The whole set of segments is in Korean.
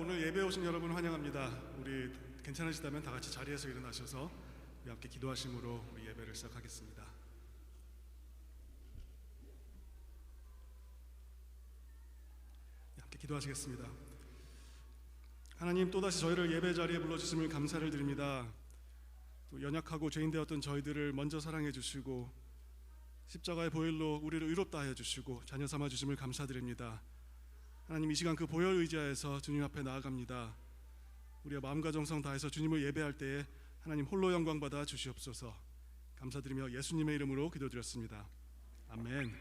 오늘 예배 오신 여러분 환영합니다. 우리 괜찮으시다면 다 같이 자리에서 일어나셔서 우리 함께 기도하심으로 우리 예배를 시작하겠습니다. 함께 기도하시겠습니다. 하나님, 또다시 저희를 예배 자리에 불러주심을 감사를 드립니다. 또 연약하고 죄인 되었던 저희들을 먼저 사랑해 주시고 십자가의 보혈로 우리를 의롭다 하여 주시고 자녀 삼아 주심을 감사드립니다. 하나님, 이 시간 그 보혈 의지하여서 주님 앞에 나아갑니다. 우리가 마음과 정성 다해서 주님을 예배할 때에 하나님 홀로 영광 받아 주시옵소서. 감사드리며 예수님의 이름으로 기도드렸습니다. 아멘.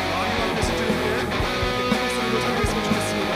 마음과 함께 신주님께 큰 소리로 찬양했으면 좋겠습니다.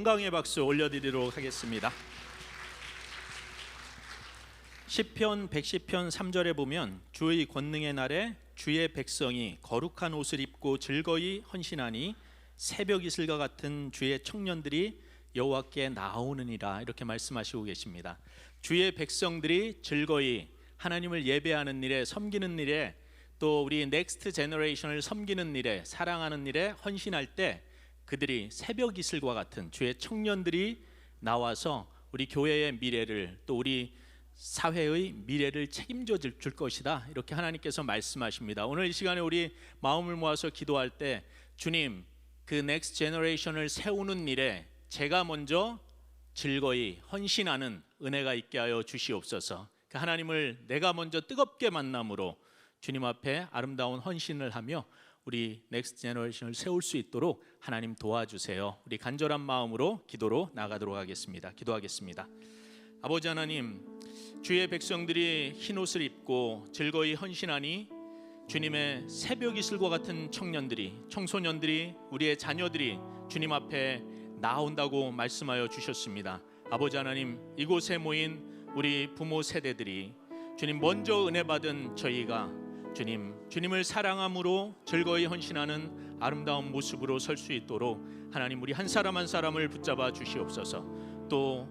영광의 박수 올려드리도록 하겠습니다. 시편 110편 3절에 보면 주의 권능의 날에 주의 백성이 거룩한 옷을 입고 즐거이 헌신하니 새벽 이슬과 같은 주의 청년들이 여호와께 나오느니라, 이렇게 말씀하시고 계십니다. 주의 백성들이 즐거이 하나님을 예배하는 일에, 섬기는 일에, 또 우리 넥스트 제너레이션을 섬기는 일에, 사랑하는 일에 헌신할 때 그들이 새벽 이슬과 같은 주의 청년들이 나와서 우리 교회의 미래를 또 우리 사회의 미래를 책임져 줄 것이다. 이렇게 하나님께서 말씀하십니다. 오늘 이 시간에 우리 마음을 모아서 기도할 때 주님, 그 넥스트 제너레이션을 세우는 일에 제가 먼저 즐거이 헌신하는 은혜가 있게 하여 주시옵소서. 그 하나님을 내가 먼저 뜨겁게 만남으로 주님 앞에 아름다운 헌신을 하며 우리 넥스트 제너레이션을 세울 수 있도록 하나님 도와주세요. 우리 간절한 마음으로 기도로 나가도록 하겠습니다. 기도하겠습니다. 아버지 하나님, 주의 백성들이 흰옷을 입고 즐거이 헌신하니 주님의 새벽 이슬과 같은 청년들이, 청소년들이, 우리의 자녀들이 주님 앞에 나온다고 말씀하여 주셨습니다. 아버지 하나님, 이곳에 모인 우리 부모 세대들이 주님 먼저 은혜 받은 저희가 주님을 사랑함으로 즐거이 헌신하는 아름다운 모습으로 설 수 있도록 하나님 우리 한 사람 한 사람을 붙잡아 주시옵소서. 또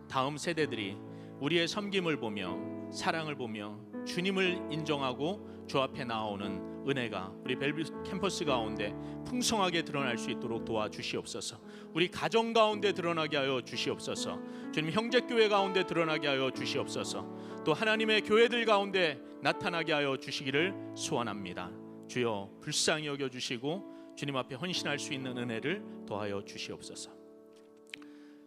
다음 세대들이 우리의 섬김을 보며 사랑을 보며 주님을 인정하고 주 앞에 나오는 은혜가 우리 벨뷰 캠퍼스 가운데 풍성하게 드러날 수 있도록 도와주시옵소서. 우리 가정 가운데 드러나게 하여 주시옵소서. 주님 형제교회 가운데 드러나게 하여 주시옵소서. 또 하나님의 교회들 가운데 나타나게 하여 주시기를 소원합니다. 주여 불쌍히 여겨주시고 주님 앞에 헌신할 수 있는 은혜를 더하여 주시옵소서.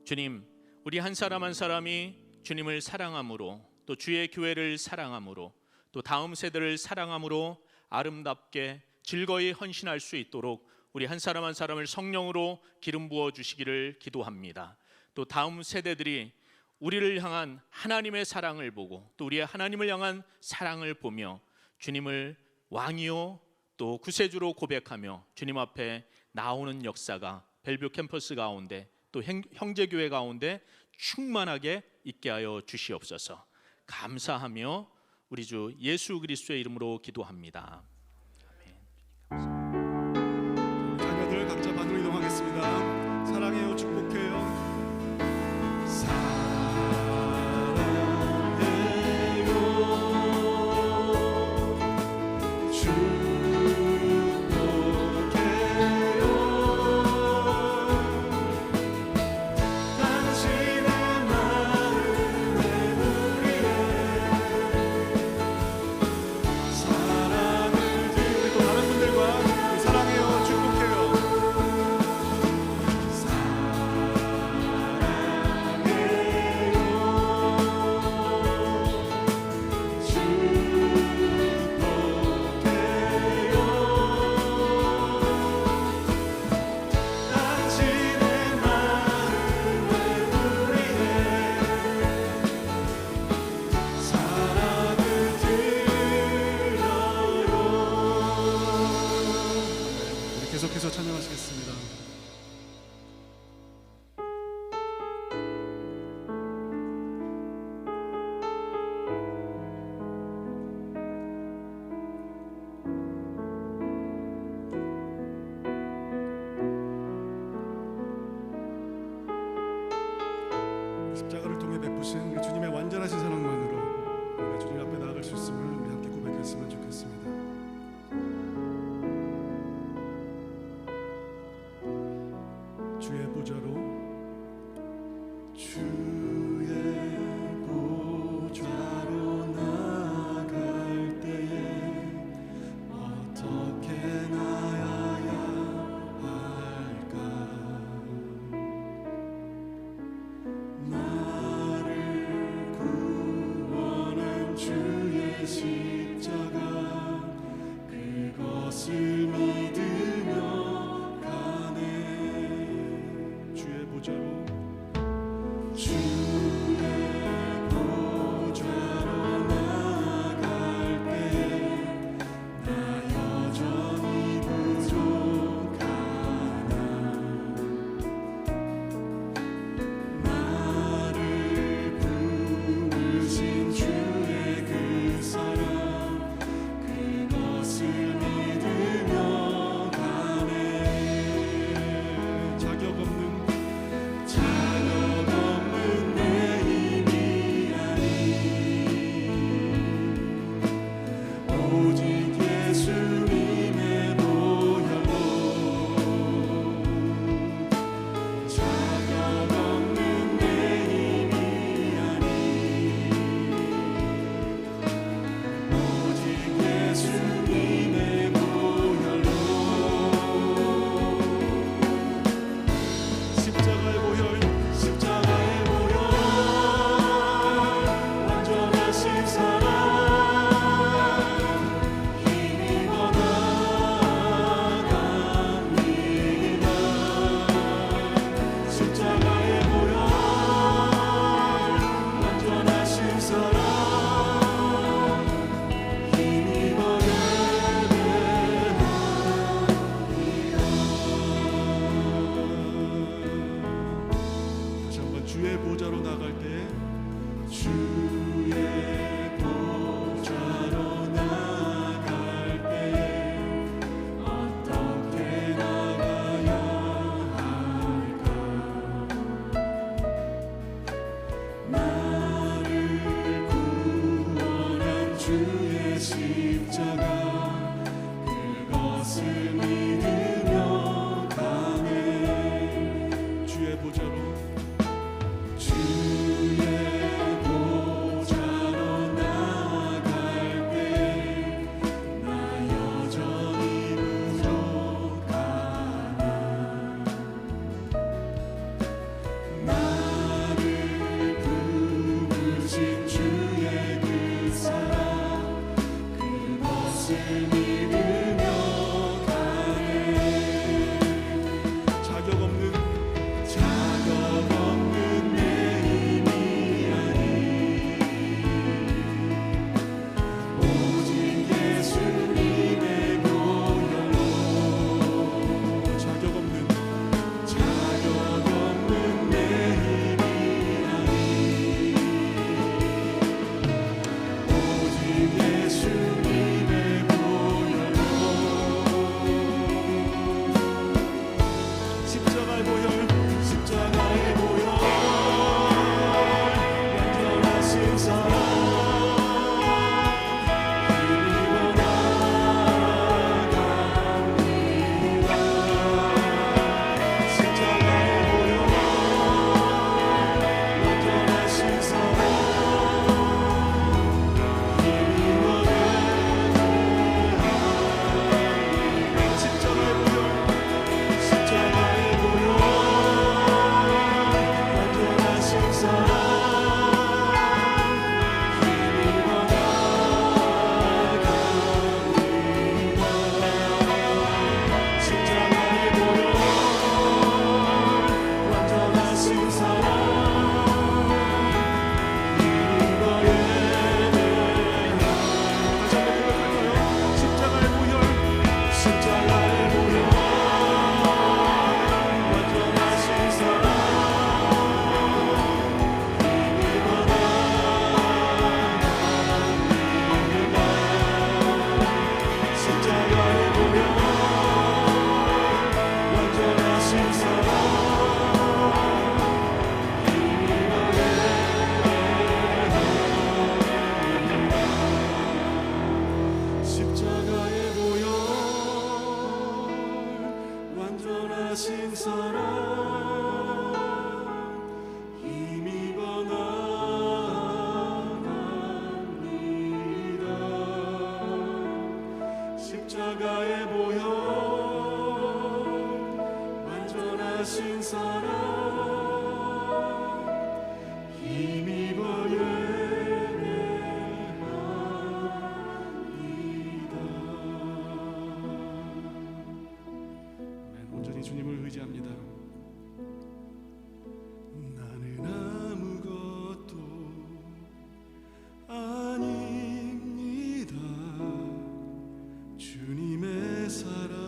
주님, 우리 한 사람 한 사람이 주님을 사랑함으로 또 주의 교회를 사랑함으로 또 다음 세대를 사랑함으로 아름답게 즐거이 헌신할 수 있도록 우리 한 사람 한 사람을 성령으로 기름 부어 주시기를 기도합니다. 또 다음 세대들이 우리를 향한 하나님의 사랑을 보고 또 우리의 하나님을 향한 사랑을 보며 주님을 왕이요 또 구세주로 고백하며 주님 앞에 나오는 역사가 벨뷰 캠퍼스 가운데 또 형제교회 가운데 충만하게 있게 하여 주시옵소서. 감사하며 우리 주 예수 그리스도의 이름으로 기도합니다. 아멘. 자녀들 각자 반으로 이동하겠습니다. 사랑해요, 축복해요. 계속해서 찬양하시겠습니다. 십자가를 통해 베푸신 그 주님의 완전하신 사랑만으로 우리가 주님 앞에 나아갈 수 있음을 우리 함께 고백했으면 좋겠습니다. 주의 보좌로 나아갈 때에 어떻게 나아야 할까? 나를 구원한 주의 십자가 그것을 믿으며 주의 보좌로 나아갈 때 나 여전히 부족하나 나를 부르신 주의 그 사랑 그것을 믿으며 가네. 자격 없는 내 힘이 아니 오직 예수님의 보혈로 자격 없는 내 힘이 십자가 그것을 믿으며 가네. 주의 보좌로 나아갈 때 나 여전히 부족하나. 나를 부르신 주의 그 사랑 그것을 믿으며 가네. 자격 없는 내 힘이 아니 오직 예수님의 보혈로. 자격 없는 내 힘이 아니 오직 예수님의 보혈로. 십자가의 보혈 완전하신 사랑 힘입어 나아갑니다. 십자가의 보혈 완전하신 사랑 힘입어 나아갑니다. 십자가의 보혈 완전하신 사랑 힘입어 나아갑니다. 십자가의 보혈 완전하신 사랑 힘입어 예배하라. 다시 한번 고백할까요? 십자가의 보혈 완전하신 사랑 십자가의 보혈 완전하신 사랑 힘입어 예배하라. 십자가의 보혈 완전하신 사랑 힘입어 나아갑니다. 십자가의 보혈 완전하신 사랑 힘입어 예배합니다. 온전히 주님을 의지합니다. 나는 아무것도 아닙니다. 주님의 사랑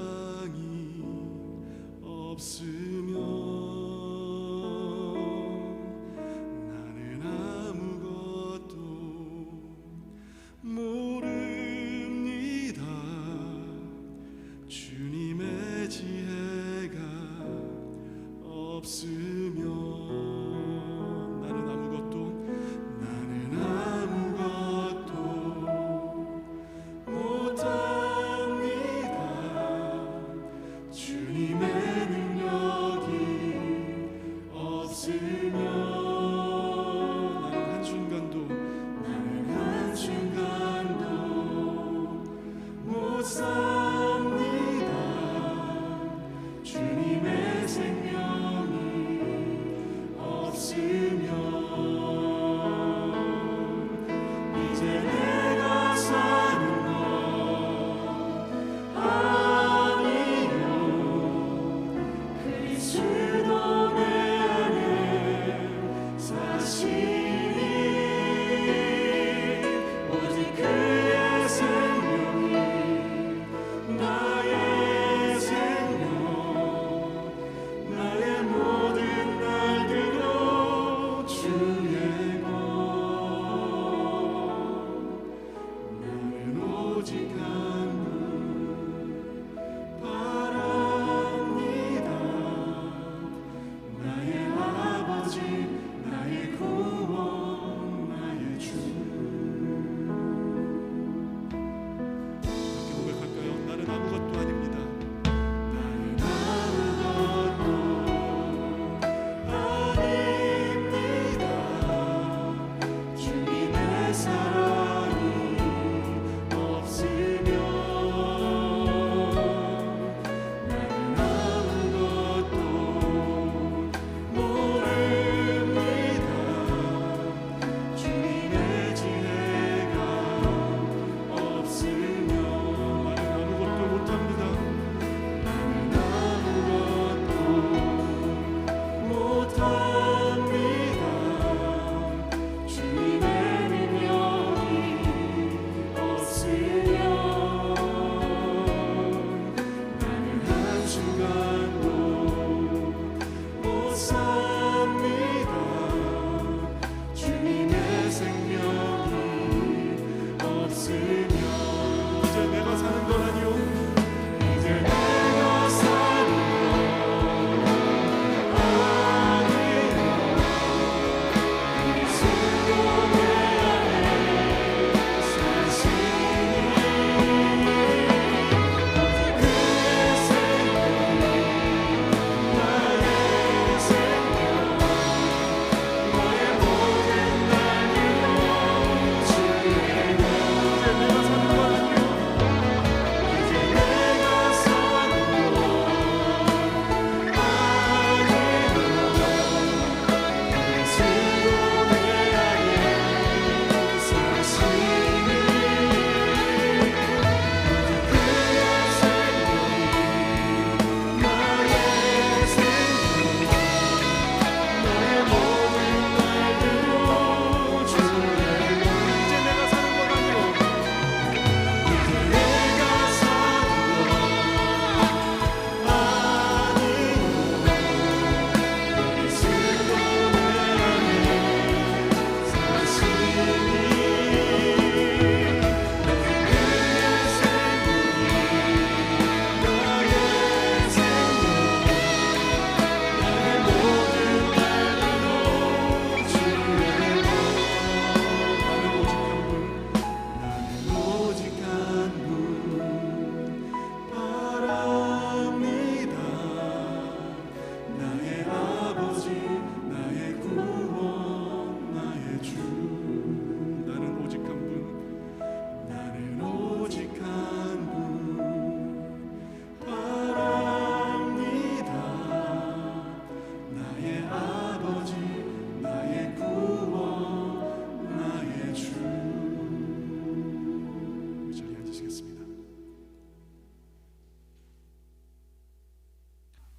내가 사는 건 아니오 이제 내가 사는 건 아니오 스스로 내 안에 사시니 그의 생명 나의 생명 나의 모든 날들로 주의 이제 내가 사는 건 아니오 이제 내가 사는 건 아니오 스스로 내 안에 사시니 그의 생명 나의 생명 나의 모든 날들로 주의 이제 내가 사는 건 아니오 이제 내가 사는 건 아니오 스스로 내 안에 사시니 그의 생명이 나의 생명 나의 모든 날들로 주의 나는 오직 한 분 바랍니다 나의 아버지 나의 구원 나의 주 나는 오직 한 분 나는 오직 한 분 바랍니다 나의 아버지 나의 구원 나의 주 이 자리에 앉으시겠습니다.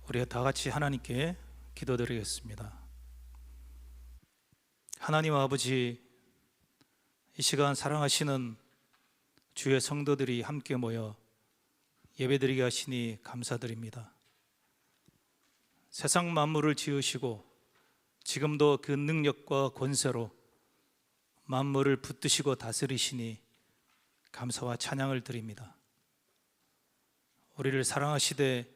우리가 다 같이 하나님께 기도드리겠습니다. 하나님 아버지, 이 시간 사랑하시는 주의 성도들이 함께 모여 예배드리게 하시니 감사드립니다. 세상 만물을 지으시고 지금도 그 능력과 권세로 만물을 붙드시고 다스리시니 감사와 찬양을 드립니다. 우리를 사랑하시되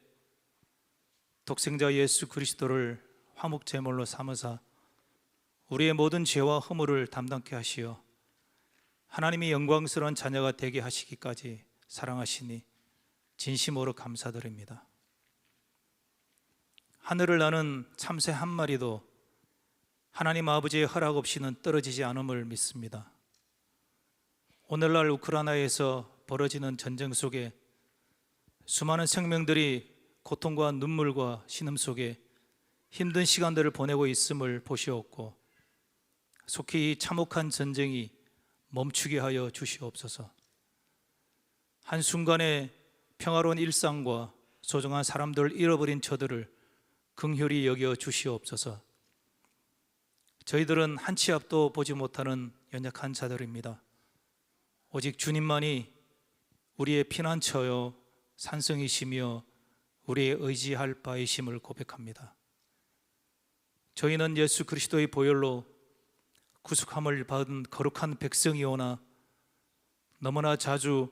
독생자 예수 그리스도를 화목제물로 삼으사 우리의 모든 죄와 허물을 담당케 하시어 하나님이 영광스러운 자녀가 되게 하시기까지 사랑하시니 진심으로 감사드립니다. 하늘을 나는 참새 한 마리도 하나님 아버지의 허락 없이는 떨어지지 않음을 믿습니다. 오늘날 우크라이나에서 벌어지는 전쟁 속에 수많은 생명들이 고통과 눈물과 신음 속에 힘든 시간들을 보내고 있음을 보시옵고 속히 이 참혹한 전쟁이 멈추게 하여 주시옵소서. 한순간에 평화로운 일상과 소중한 사람들을 잃어버린 저들을 긍휼히 여겨 주시옵소서. 저희들은 한 치 앞도 보지 못하는 연약한 자들입니다. 오직 주님만이 우리의 피난처요 산성이시며 우리의 의지할 바이심을 고백합니다. 저희는 예수 그리스도의 보혈로 구속함을 받은 거룩한 백성이오나 너무나 자주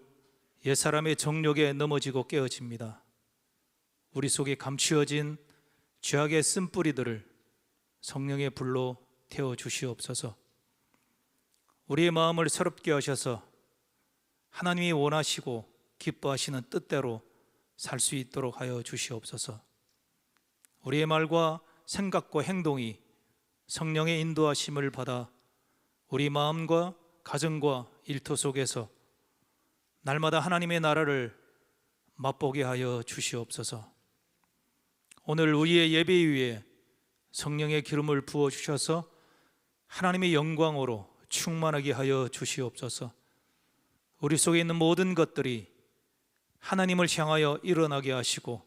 옛사람의 정욕에 넘어지고 깨어집니다. 우리 속에 감추어진 죄악의 쓴뿌리들을 성령의 불로 태워주시옵소서. 우리의 마음을 새롭게 하셔서 하나님이 원하시고 기뻐하시는 뜻대로 살 수 있도록 하여 주시옵소서. 우리의 말과 생각과 행동이 성령의 인도하심을 받아 우리 마음과 가정과 일터 속에서 날마다 하나님의 나라를 맛보게 하여 주시옵소서. 오늘 우리의 예배 위에 성령의 기름을 부어 주셔서 하나님의 영광으로 충만하게 하여 주시옵소서. 우리 속에 있는 모든 것들이 하나님을 향하여 일어나게 하시고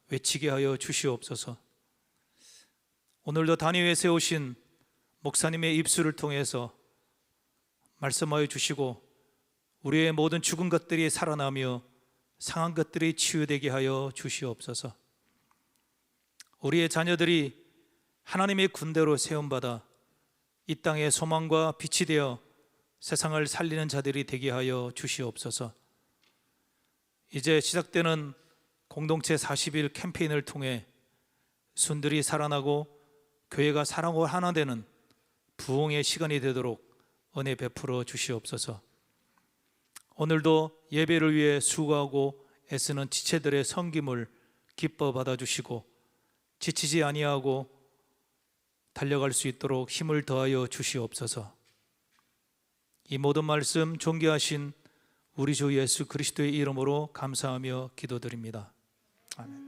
외치게 하여 주시옵소서. 오늘도 단위에 세우신 목사님의 입술을 통해서 말씀하여 주시고 우리의 모든 죽은 것들이 살아나며 상한 것들이 치유되게 하여 주시옵소서. 우리의 자녀들이 하나님의 군대로 세움받아 이 땅의 소망과 빛이 되어 세상을 살리는 자들이 되게 하여 주시옵소서. 이제 시작되는 공동체 40일 캠페인을 통해 순들이 살아나고 교회가 사랑으로 하나 되는 부흥의 시간이 되도록 은혜 베풀어 주시옵소서. 오늘도 예배를 위해 수고하고 애쓰는 지체들의 섬김을 기뻐 받아주시고 지치지 아니하고 달려갈 수 있도록 힘을 더하여 주시옵소서. 이 모든 말씀 존귀하신 우리 주 예수 그리스도의 이름으로 감사하며 기도드립니다. 아멘.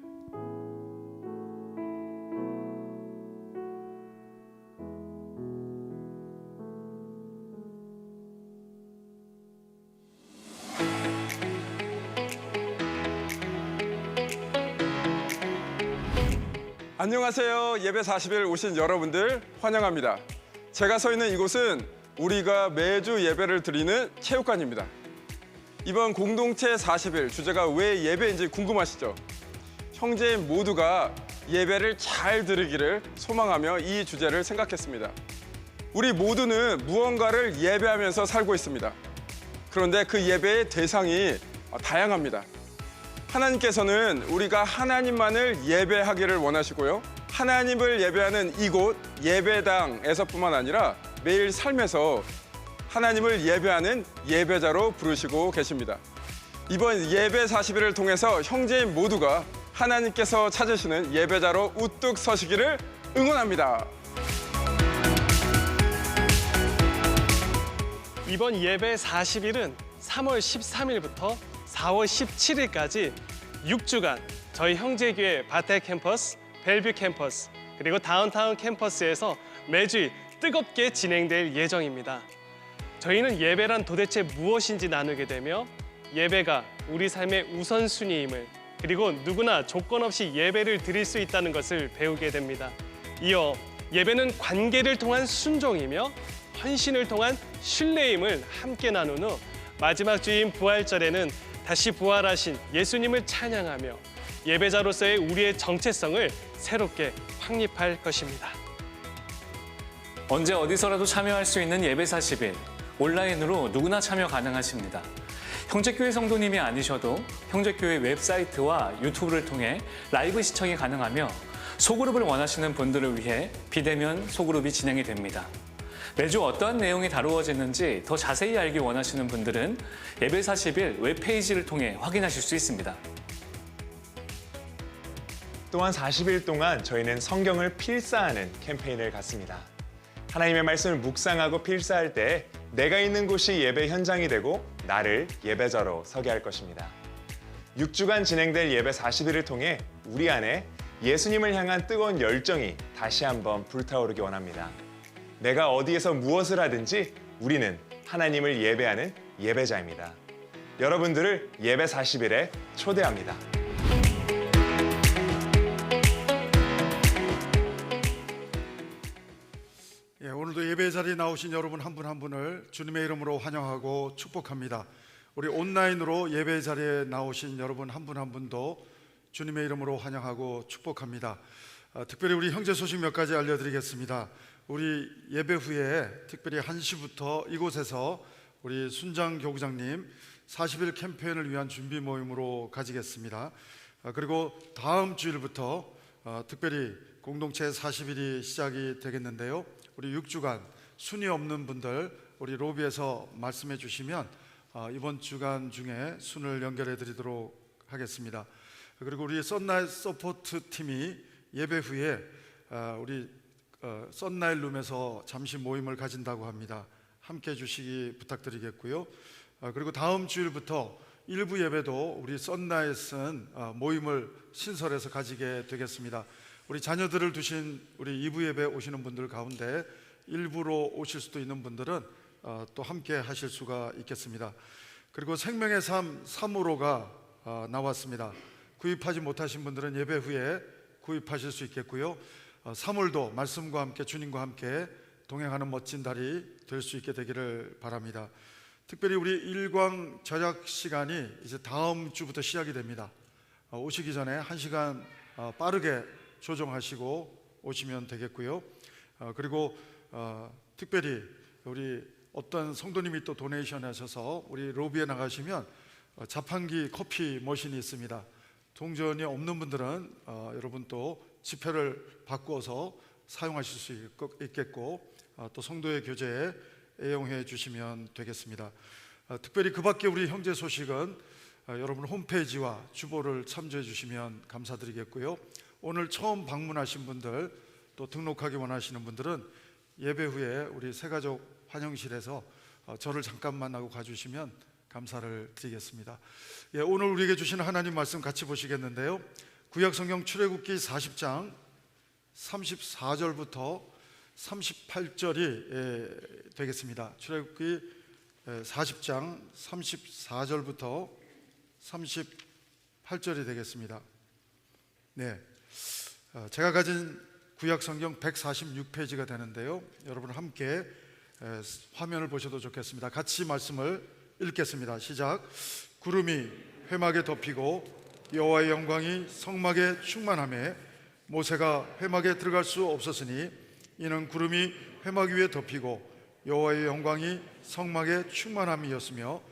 안녕하세요. 예배 40일 오신 여러분들 환영합니다. 제가 서 있는 이곳은 우리가 매주 예배를 드리는 체육관입니다. 이번 공동체 40일 주제가 왜 예배인지 궁금하시죠? 형제인 모두가 예배를 잘 드리기를 소망하며 이 주제를 생각했습니다. 우리 모두는 무언가를 예배하면서 살고 있습니다. 그런데 그 예배의 대상이 다양합니다. 하나님께서는 우리가 하나님만을 예배하기를 원하시고요. 하나님을 예배하는 이곳 예배당에서뿐만 아니라 매일 삶에서 하나님을 예배하는 예배자로 부르시고 계십니다. 이번 예배 40일을 통해서 형제인 모두가 하나님께서 찾으시는 예배자로 우뚝 서시기를 응원합니다. 이번 예배 40일은 3월 13일부터 4월 17일까지 6주간 저희 형제교회 바텍 캠퍼스, 벨뷰 캠퍼스, 그리고 다운타운 캠퍼스에서 매주일 뜨겁게 진행될 예정입니다. 저희는 예배란 도대체 무엇인지 나누게 되며 예배가 우리 삶의 우선순위임을, 그리고 누구나 조건 없이 예배를 드릴 수 있다는 것을 배우게 됩니다. 이어 예배는 관계를 통한 순종이며 헌신을 통한 신뢰임을 함께 나눈 후 마지막 주인 부활절에는 다시 부활하신 예수님을 찬양하며 예배자로서의 우리의 정체성을 새롭게 확립할 것입니다. 언제 어디서라도 참여할 수 있는 예배 40일, 온라인으로 누구나 참여 가능하십니다. 형제교회 성도님이 아니셔도 형제교회 웹사이트와 유튜브를 통해 라이브 시청이 가능하며 소그룹을 원하시는 분들을 위해 비대면 소그룹이 진행이 됩니다. 매주 어떠한 내용이 다루어지는지 더 자세히 알기 원하시는 분들은 예배 40일 웹페이지를 통해 확인하실 수 있습니다. 또한 40일 동안 저희는 성경을 필사하는 캠페인을 갖습니다. 하나님의 말씀을 묵상하고 필사할 때 내가 있는 곳이 예배 현장이 되고 나를 예배자로 서게 할 것입니다. 6주간 진행될 예배 40일을 통해 우리 안에 예수님을 향한 뜨거운 열정이 다시 한번 불타오르기 원합니다. 내가 어디에서 무엇을 하든지 우리는 하나님을 예배하는 예배자입니다. 여러분들을 예배 40일에 초대합니다. 오늘도 예배 자리에 나오신 여러분 한 분 한 분을 주님의 이름으로 환영하고 축복합니다. 우리 온라인으로 예배 자리에 나오신 여러분 한 분 한 분도 주님의 이름으로 환영하고 축복합니다. 특별히 우리 형제 소식 몇 가지 알려드리겠습니다. 우리 예배 후에 특별히 1시부터 이곳에서 우리 순장 교구장님 40일 캠페인을 위한 준비 모임으로 가지겠습니다. 그리고 다음 주일부터 특별히 공동체 40일이 시작이 되겠는데요. 우리 6주간 순위 없는 분들 우리 로비에서 말씀해 주시면 이번 주간 중에 순을 연결해 드리도록 하겠습니다. 그리고 우리 썬라이트 서포트 팀이 예배 후에 우리 썬라이트 룸에서 잠시 모임을 가진다고 합니다. 함께 해주시기 부탁드리겠고요. 그리고 다음 주일부터 일부 예배도 우리 썬라이트는 모임을 신설해서 가지게 되겠습니다. 우리 자녀들을 두신 우리 2부 예배 오시는 분들 가운데 일부로 오실 수도 있는 분들은 또 함께 하실 수가 있겠습니다. 그리고 생명의 삶 3호로가 나왔습니다. 구입하지 못하신 분들은 예배 후에 구입하실 수 있겠고요. 3월도 말씀과 함께 주님과 함께 동행하는 멋진 달이 될 수 있게 되기를 바랍니다. 특별히 우리 일광 절약 시간이 이제 다음 주부터 시작이 됩니다. 오시기 전에 1시간 빠르게 조정하시고 오시면 되겠고요. 그리고 특별히 우리 어떤 성도님이 또 도네이션 하셔서 우리 로비에 나가시면 자판기 커피 머신이 있습니다. 동전이 없는 분들은 여러분 또 지폐를 바꾸어서 사용하실 수 있겠고 또 성도의 교제에 애용해 주시면 되겠습니다. 특별히 그 밖에 우리 형제 소식은 여러분 홈페이지와 주보를 참조해 주시면 감사드리겠고요. 오늘 처음 방문하신 분들 또 등록하기 원하시는 분들은 예배 후에 우리 새가족 환영실에서 저를 잠깐 만나고 가주시면 감사를 드리겠습니다. 예, 오늘 우리에게 주신 하나님 말씀 같이 보시겠는데요. 구약성경 출애굽기 40장 34절부터 38절이 되겠습니다. 출애굽기 40장 34절부터 38절이 되겠습니다. 네, 제가 가진 구약성경 146페이지가 되는데요. 여러분 함께 화면을 보셔도 좋겠습니다. 같이 말씀을 읽겠습니다. 시작. 구름이 회막에 덮이고 여호와의 영광이 성막에 충만하며 모세가 회막에 들어갈 수 없었으니 이는 구름이 회막 위에 덮이고 여호와의 영광이 성막에 충만함이었으며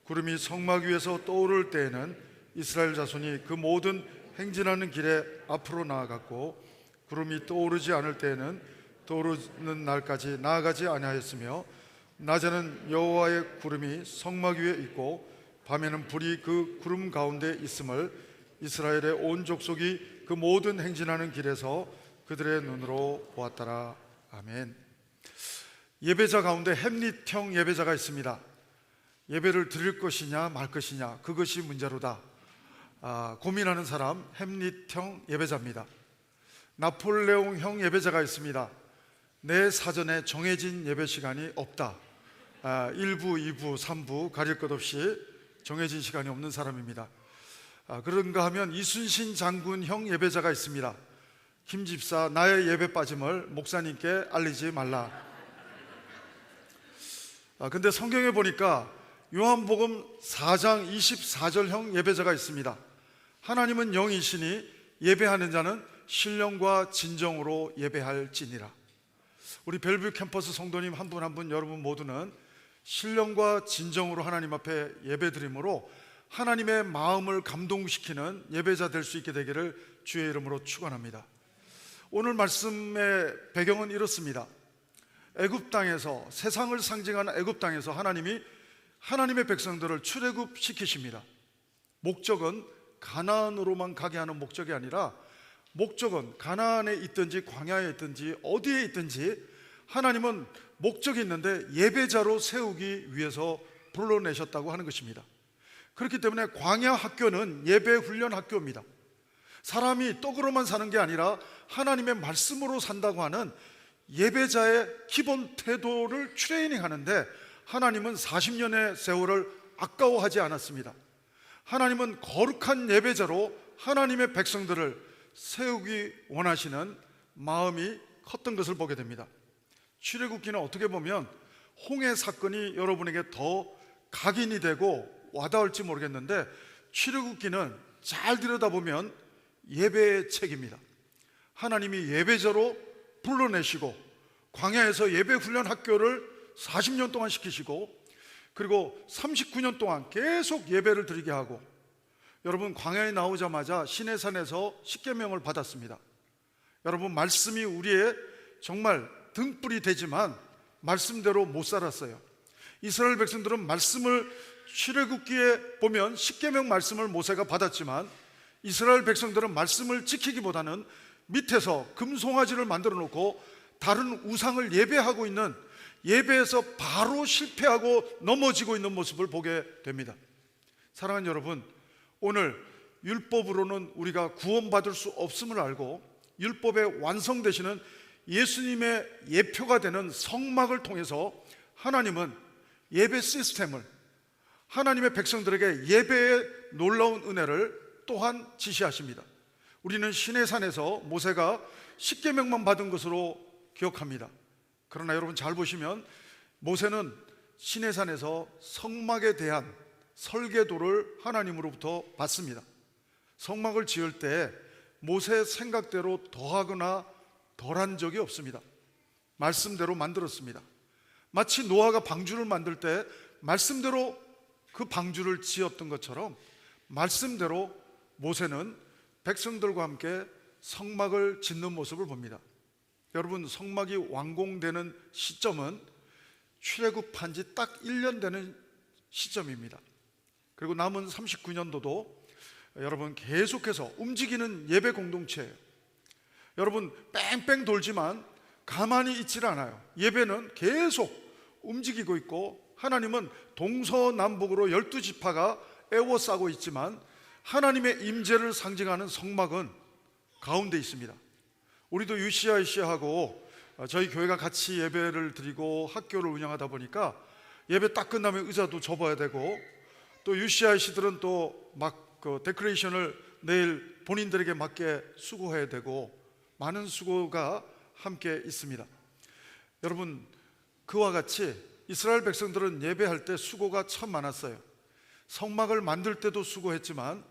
구름이 성막 위에서 떠오를 때에는 이스라엘 자손이 그 모든 행진하는 길에 앞으로 나아갔고 구름이 떠오르지 않을 때에는 떠오르는 날까지 나아가지 아니하였으며 낮에는 여호와의 구름이 성막 위에 있고 밤에는 불이 그 구름 가운데 있음을 이스라엘의 온 족속이 그 모든 행진하는 길에서 그들의 눈으로 보았더라. 아멘. 예배자 가운데 햄릿형 예배자가 있습니다. 예배를 드릴 것이냐 말 것이냐 그것이 문제로다 고민하는 사람 햄릿형 예배자입니다. 나폴레옹형 예배자가 있습니다. 내 사전에 정해진 예배 시간이 없다. 1부, 2부, 3부 가릴 것 없이 정해진 시간이 없는 사람입니다. 그런가 하면 이순신 장군형 예배자가 있습니다. 김 집사, 나의 예배 빠짐을 목사님께 알리지 말라. 근데 성경에 보니까 요한복음 4장 24절형 예배자가 있습니다. 하나님은 영이시니 예배하는 자는 신령과 진정으로 예배할지니라. 우리 벨뷰 캠퍼스 성도님 한 분 한 분 여러분 모두는 신령과 진정으로 하나님 앞에 예배드림으로 하나님의 마음을 감동시키는 예배자 될 수 있게 되기를 주의 이름으로 축원합니다. 오늘 말씀의 배경은 이렇습니다. 애굽 땅에서 세상을 상징하는 애굽 땅에서 하나님이 하나님의 백성들을 출애굽시키십니다. 목적은 가나안으로만 가게 하는 목적이 아니라 목적은 가나안에 있든지 광야에 있든지 어디에 있든지 하나님은 목적이 있는데 예배자로 세우기 위해서 불러내셨다고 하는 것입니다. 그렇기 때문에 광야 학교는 예배 훈련 학교입니다. 사람이 떡으로만 사는 게 아니라 하나님의 말씀으로 산다고 하는 예배자의 기본 태도를 트레이닝 하는데 하나님은 40년의 세월을 아까워하지 않았습니다. 하나님은 거룩한 예배자로 하나님의 백성들을 세우기 원하시는 마음이 컸던 것을 보게 됩니다. 출애굽기는 어떻게 보면 홍해 사건이 여러분에게 더 각인이 되고 와닿을지 모르겠는데 출애굽기는 잘 들여다보면 예배의 책입니다. 하나님이 예배자로 불러내시고 광야에서 예배 훈련 학교를 40년 동안 시키시고 그리고 39년 동안 계속 예배를 드리게 하고 여러분 광야에 나오자마자 시내산에서 십계명을 받았습니다. 여러분 말씀이 우리의 정말 등불이 되지만 말씀대로 못 살았어요. 이스라엘 백성들은 말씀을 출애굽기에 보면 십계명 말씀을 모세가 받았지만 이스라엘 백성들은 말씀을 지키기보다는 밑에서 금송아지를 만들어 놓고 다른 우상을 예배하고 있는 예배에서 바로 실패하고 넘어지고 있는 모습을 보게 됩니다. 사랑하는 여러분, 오늘 율법으로는 우리가 구원받을 수 없음을 알고 율법의 완성되시는 예수님의 예표가 되는 성막을 통해서 하나님은 예배 시스템을 하나님의 백성들에게 예배의 놀라운 은혜를 또한 지시하십니다. 우리는 시내산에서 모세가 십계명만 받은 것으로 기억합니다. 그러나 여러분 잘 보시면 모세는 시내산에서 성막에 대한 설계도를 하나님으로부터 받습니다. 성막을 지을 때 모세 생각대로 더하거나 덜한 적이 없습니다. 말씀대로 만들었습니다. 마치 노아가 방주를 만들 때 말씀대로 그 방주를 지었던 것처럼 말씀대로 모세는 백성들과 함께 성막을 짓는 모습을 봅니다. 여러분, 성막이 완공되는 시점은 출애굽한 지 딱 1년 되는 시점입니다. 그리고 남은 39년도도 여러분 계속해서 움직이는 예배 공동체예요. 여러분, 뺑뺑 돌지만 가만히 있질 않아요. 예배는 계속 움직이고 있고, 하나님은 동서남북으로 12지파가 에워싸고 있지만 하나님의 임재를 상징하는 성막은 가운데 있습니다. 우리도 UCIC하고 저희 교회가 같이 예배를 드리고 학교를 운영하다 보니까 예배 딱 끝나면 의자도 접어야 되고, 또 UCIC들은 또 막 그 데코레이션을 내일 본인들에게 맞게 수고해야 되고, 많은 수고가 함께 있습니다. 여러분, 그와 같이 이스라엘 백성들은 예배할 때 수고가 참 많았어요. 성막을 만들 때도 수고했지만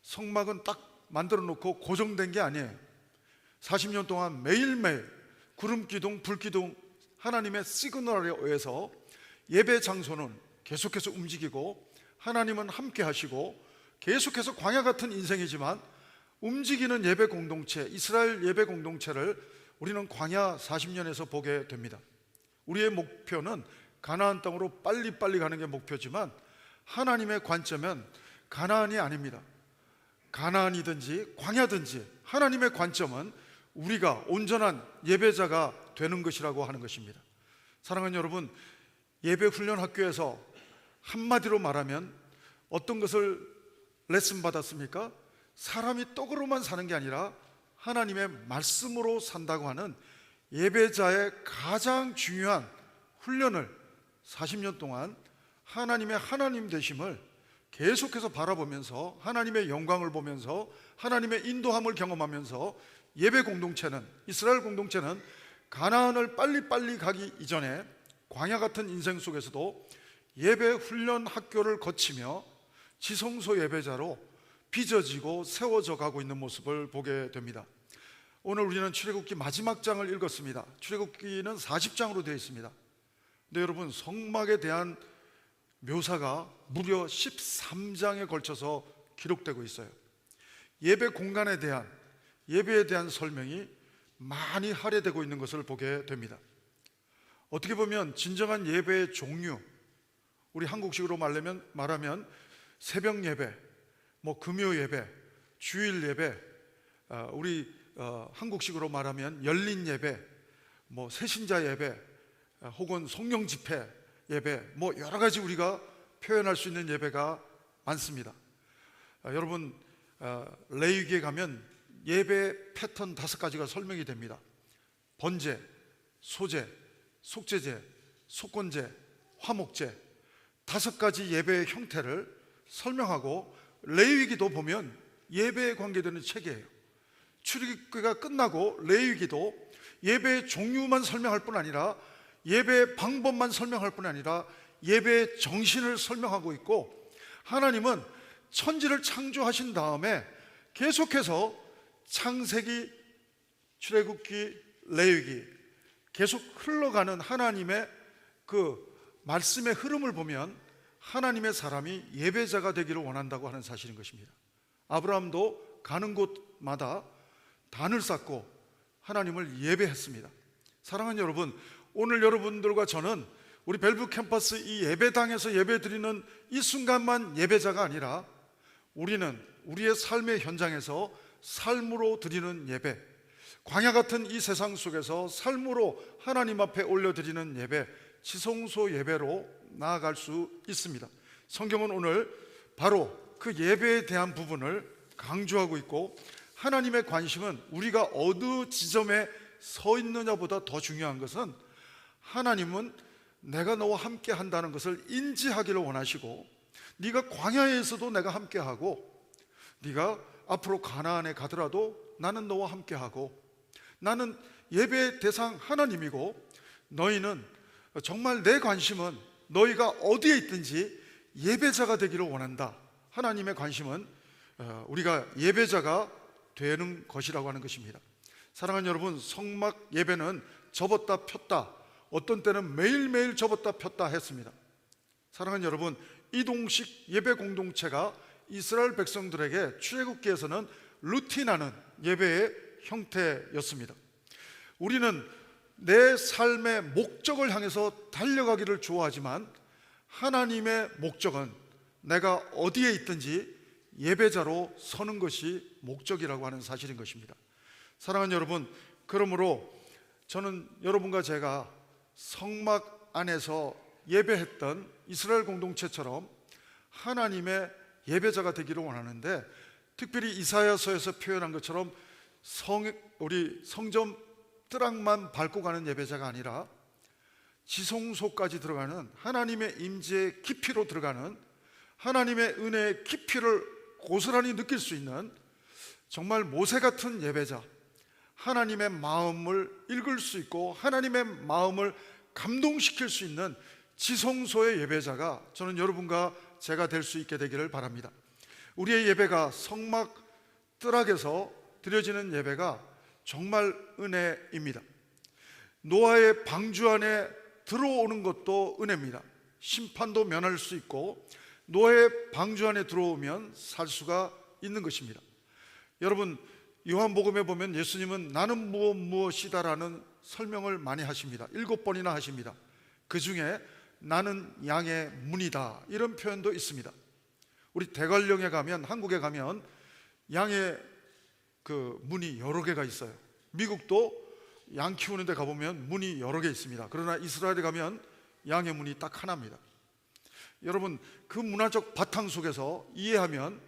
성막은 딱 만들어 놓고 고정된 게 아니에요. 40년 동안 매일매일 구름기둥, 불기둥, 하나님의 시그널에 의해서 예배 장소는 계속해서 움직이고, 하나님은 함께 하시고, 계속해서 광야 같은 인생이지만 움직이는 예배 공동체, 이스라엘 예배 공동체를 우리는 광야 40년에서 보게 됩니다. 우리의 목표는 가나안 땅으로 빨리빨리 가는 게 목표지만 하나님의 관점은 가나안이 아닙니다. 가나안이든지 광야든지 하나님의 관점은 우리가 온전한 예배자가 되는 것이라고 하는 것입니다. 사랑하는 여러분, 예배 훈련 학교에서 한마디로 말하면 어떤 것을 레슨 받았습니까? 사람이 떡으로만 사는 게 아니라 하나님의 말씀으로 산다고 하는 예배자의 가장 중요한 훈련을 40년 동안 하나님의 하나님 되심을 계속해서 바라보면서, 하나님의 영광을 보면서, 하나님의 인도함을 경험하면서 예배 공동체는, 이스라엘 공동체는 가나안을 빨리빨리 가기 이전에 광야 같은 인생 속에서도 예배 훈련 학교를 거치며 지성소 예배자로 빚어지고 세워져 가고 있는 모습을 보게 됩니다. 오늘 우리는 출애굽기 마지막 장을 읽었습니다. 출애굽기는 40장으로 되어 있습니다. 근데 여러분, 성막에 대한 묘사가 무려 13장에 걸쳐서 기록되고 있어요. 예배 공간에 대한, 예배에 대한 설명이 많이 할애되고 있는 것을 보게 됩니다. 어떻게 보면 진정한 예배의 종류, 우리 한국식으로 말하면 새벽 예배, 금요 예배, 주일 예배, 우리 한국식으로 말하면 열린 예배, 새신자 예배, 혹은 성령 집회 예배, 여러 가지 우리가 표현할 수 있는 예배가 많습니다. 여러분, 레위기에 가면 예배 패턴 5가지가 설명이 됩니다. 번제, 소제, 속제제, 속건제, 화목제, 5가지 예배의 형태를 설명하고, 레위기도 보면 예배에 관계되는 책이에요. 출애굽기가 끝나고 레위기도 예배의 종류만 설명할 뿐 아니라, 예배의 방법만 설명할 뿐 아니라 예배의 정신을 설명하고 있고, 하나님은 천지를 창조하신 다음에 계속해서 창세기, 출애굽기, 레위기 계속 흘러가는 하나님의 그 말씀의 흐름을 보면 하나님의 사람이 예배자가 되기를 원한다고 하는 사실인 것입니다. 아브라함도 가는 곳마다 단을 쌓고 하나님을 예배했습니다. 사랑하는 여러분, 오늘 여러분들과 저는 우리 벨브 캠퍼스 이 예배당에서 예배드리는 이 순간만 예배자가 아니라, 우리는 우리의 삶의 현장에서 삶으로 드리는 예배, 광야 같은 이 세상 속에서 삶으로 하나님 앞에 올려드리는 예배, 지성소 예배로 나아갈 수 있습니다. 성경은 오늘 바로 그 예배에 대한 부분을 강조하고 있고, 하나님의 관심은 우리가 어느 지점에 서 있느냐보다 더 중요한 것은, 하나님은 내가 너와 함께 한다는 것을 인지하기를 원하시고, 네가 광야에서도 내가 함께하고, 네가 앞으로 가나안에 가더라도 나는 너와 함께하고, 나는 예배의 대상 하나님이고, 너희는 정말 내 관심은 너희가 어디에 있든지 예배자가 되기를 원한다. 하나님의 관심은 우리가 예배자가 되는 것이라고 하는 것입니다. 사랑하는 여러분, 성막 예배는 접었다 폈다, 어떤 때는 매일매일 접었다 폈다 했습니다. 사랑하는 여러분, 이동식 예배 공동체가 이스라엘 백성들에게 출애굽기에서는 루틴하는 예배의 형태였습니다. 우리는 내 삶의 목적을 향해서 달려가기를 좋아하지만 하나님의 목적은 내가 어디에 있든지 예배자로 서는 것이 목적이라고 하는 사실인 것입니다. 사랑하는 여러분, 그러므로 저는 여러분과 제가 성막 안에서 예배했던 이스라엘 공동체처럼 하나님의 예배자가 되기를 원하는데, 특별히 이사야서에서 표현한 것처럼 우리 성전 뜰락만 밟고 가는 예배자가 아니라 지성소까지 들어가는 하나님의 임재의 깊이로 들어가는 하나님의 은혜의 깊이를 고스란히 느낄 수 있는 정말 모세 같은 예배자, 하나님의 마음을 읽을 수 있고 하나님의 마음을 감동시킬 수 있는 지성소의 예배자가 저는 여러분과 제가 될 수 있게 되기를 바랍니다. 우리의 예배가 성막 뜰락에서 드려지는 예배가 정말 은혜입니다. 노아의 방주 안에 들어오는 것도 은혜입니다. 심판도 면할 수 있고 노아의 방주 안에 들어오면 살 수가 있는 것입니다. 여러분, 요한복음에 보면 예수님은 나는 무엇이다라는 설명을 많이 하십니다. 7번이나 하십니다. 그 중에 나는 양의 문이다, 이런 표현도 있습니다. 우리 대관령에 가면, 한국에 가면 양의 그 문이 여러 개가 있어요. 미국도 양 키우는 데 가보면 문이 여러 개 있습니다. 그러나 이스라엘에 가면 양의 문이 딱 하나입니다. 여러분, 그 문화적 바탕 속에서 이해하면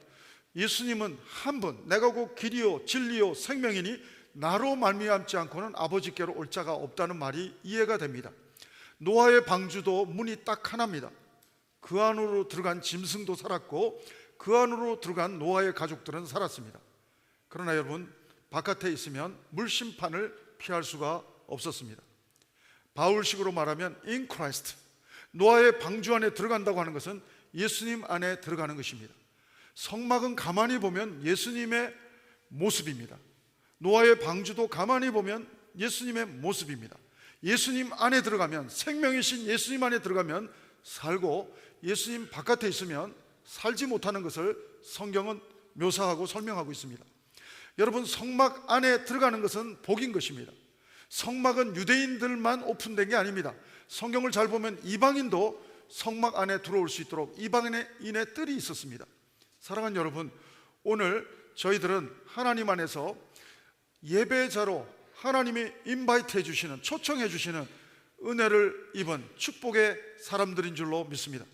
예수님은 한 분, 내가 곧 길이요 진리요 생명이니 나로 말미암지 않고는 아버지께로 올 자가 없다는 말이 이해가 됩니다. 노아의 방주도 문이 딱 하나입니다. 그 안으로 들어간 짐승도 살았고 그 안으로 들어간 노아의 가족들은 살았습니다. 그러나 여러분, 바깥에 있으면 물심판을 피할 수가 없었습니다. 바울식으로 말하면 in Christ, 노아의 방주 안에 들어간다고 하는 것은 예수님 안에 들어가는 것입니다. 성막은 가만히 보면 예수님의 모습입니다. 노아의 방주도 가만히 보면 예수님의 모습입니다. 예수님 안에 들어가면, 생명이신 예수님 안에 들어가면 살고, 예수님 바깥에 있으면 살지 못하는 것을 성경은 묘사하고 설명하고 있습니다. 여러분, 성막 안에 들어가는 것은 복인 것입니다. 성막은 유대인들만 오픈된 게 아닙니다. 성경을 잘 보면 이방인도 성막 안에 들어올 수 있도록 이방인의 뜰이 있었습니다. 사랑하는 여러분, 오늘 저희들은 하나님 안에서 예배자로 하나님이 인바이트 해주시는, 초청해 주시는 은혜를 입은 축복의 사람들인 줄로 믿습니다.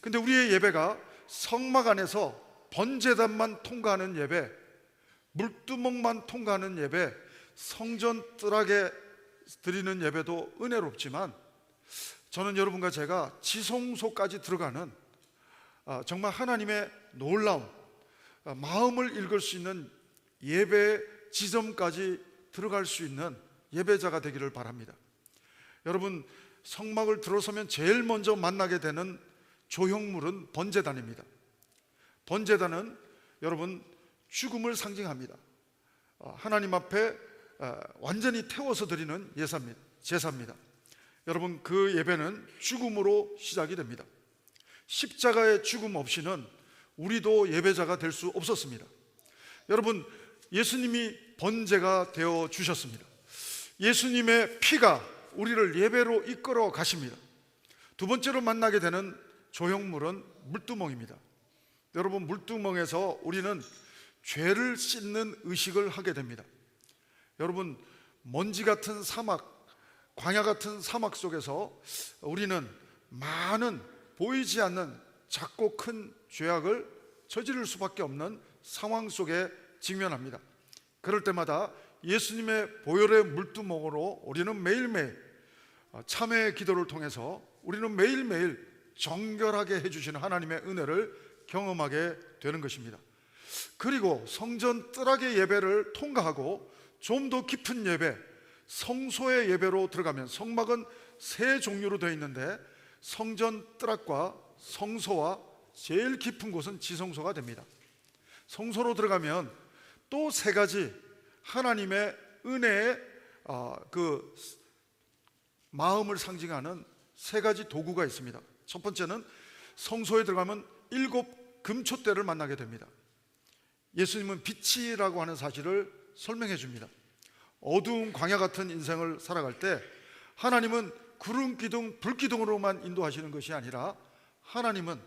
근데 우리의 예배가 성막 안에서 번제단만 통과하는 예배, 물두멍만 통과하는 예배, 성전 뜰락에 드리는 예배도 은혜롭지만, 저는 여러분과 제가 지성소까지 들어가는 정말 하나님의 놀라운 마음을 읽을 수 있는 예배 지점까지 들어갈 수 있는 예배자가 되기를 바랍니다. 여러분, 성막을 들어서면 제일 먼저 만나게 되는 조형물은 번제단입니다. 번제단은 여러분 죽음을 상징합니다. 하나님 앞에 완전히 태워서 드리는 제사입니다. 여러분, 그 예배는 죽음으로 시작이 됩니다. 십자가의 죽음 없이는 우리도 예배자가 될 수 없었습니다. 여러분, 예수님이 번제가 되어 주셨습니다. 예수님의 피가 우리를 예배로 이끌어 가십니다. 두 번째로 만나게 되는 조형물은 물두멍입니다. 여러분, 물두멍에서 우리는 죄를 씻는 의식을 하게 됩니다. 여러분, 먼지 같은 사막, 광야 같은 사막 속에서 우리는 많은 보이지 않는 작고 큰 죄악을 저지를 수밖에 없는 상황 속에 직면합니다. 그럴 때마다 예수님의 보혈의 물두멍으로 우리는 매일매일 참회의 기도를 통해서 우리는 매일매일 정결하게 해주시는 하나님의 은혜를 경험하게 되는 것입니다. 그리고 성전 뜰락의 예배를 통과하고 좀 더 깊은 예배, 성소의 예배로 들어가면, 성막은 세 종류로 되어 있는데 성전 뜰락과 성소와 제일 깊은 곳은 지성소가 됩니다. 성소로 들어가면 또 세 가지 하나님의 은혜의 그 마음을 상징하는 세 가지 도구가 있습니다. 첫 번째는 성소에 들어가면 7 금촛대를 만나게 됩니다. 예수님은 빛이라고 하는 사실을 설명해 줍니다. 어두운 광야 같은 인생을 살아갈 때 하나님은 구름 기둥, 불 기둥으로만 인도하시는 것이 아니라 하나님은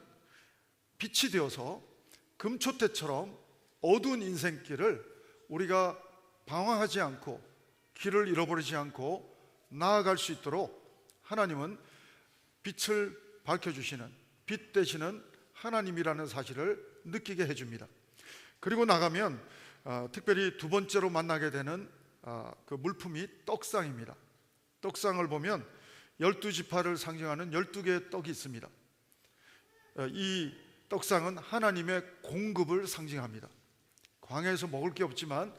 빛이 되어서 금촛대처럼 어두운 인생길을 우리가 방황하지 않고 길을 잃어버리지 않고 나아갈 수 있도록 하나님은 빛을 밝혀주시는, 빛 되시는 하나님이라는 사실을 느끼게 해줍니다. 그리고 나가면 특별히 두 번째로 만나게 되는 그 물품이 떡상입니다. 떡상을 보면 12지파를 상징하는 12개의 떡이 있습니다. 이 떡상은 하나님의 공급을 상징합니다. 광야에서 먹을 게 없지만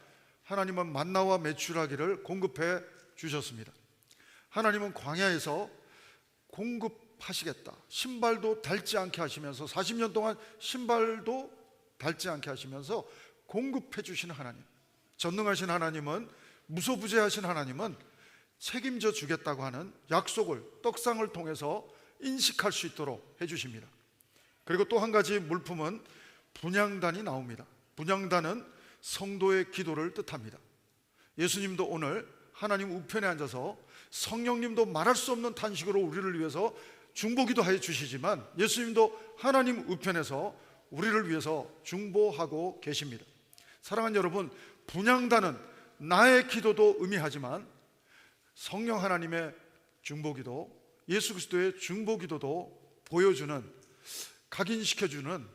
하나님은 만나와 메추라기를 공급해 주셨습니다. 하나님은 광야에서 공급하시겠다, 신발도 닳지 않게 하시면서 40년 동안 신발도 닳지 않게 하시면서 공급해 주시는 하나님, 전능하신 하나님은, 무소부재하신 하나님은 책임져 주겠다고 하는 약속을 떡상을 통해서 인식할 수 있도록 해주십니다. 그리고 또 한 가지 물품은 분향단이 나옵니다. 분향단은 성도의 기도를 뜻합니다. 예수님도 오늘 하나님 우편에 앉아서 성령님도 말할 수 없는 탄식으로 우리를 위해서 중보기도 하여 주시지만 예수님도 하나님 우편에서 우리를 위해서 중보하고 계십니다. 사랑하는 여러분, 분향단은 나의 기도도 의미하지만 성령 하나님의 중보기도, 예수 그리스도의 중보기도도 보여주는, 각인시켜주는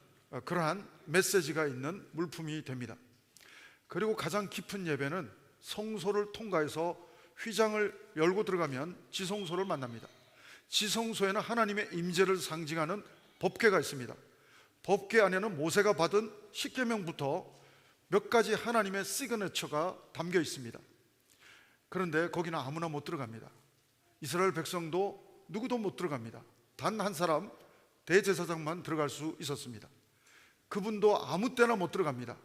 그러한 메시지가 있는 물품이 됩니다. 그리고 가장 깊은 예배는 성소를 통과해서 휘장을 열고 들어가면 지성소를 만납니다. 지성소에는 하나님의 임재를 상징하는 법궤가 있습니다. 법궤 안에는 모세가 받은 십계명부터 몇 가지 하나님의 시그니처가 담겨 있습니다. 그런데 거기는 아무나 못 들어갑니다. 이스라엘 백성도 누구도 못 들어갑니다. 단 한 사람, 대제사장만 들어갈 수 있었습니다. 그분도 아무 때나 못 들어갑니다.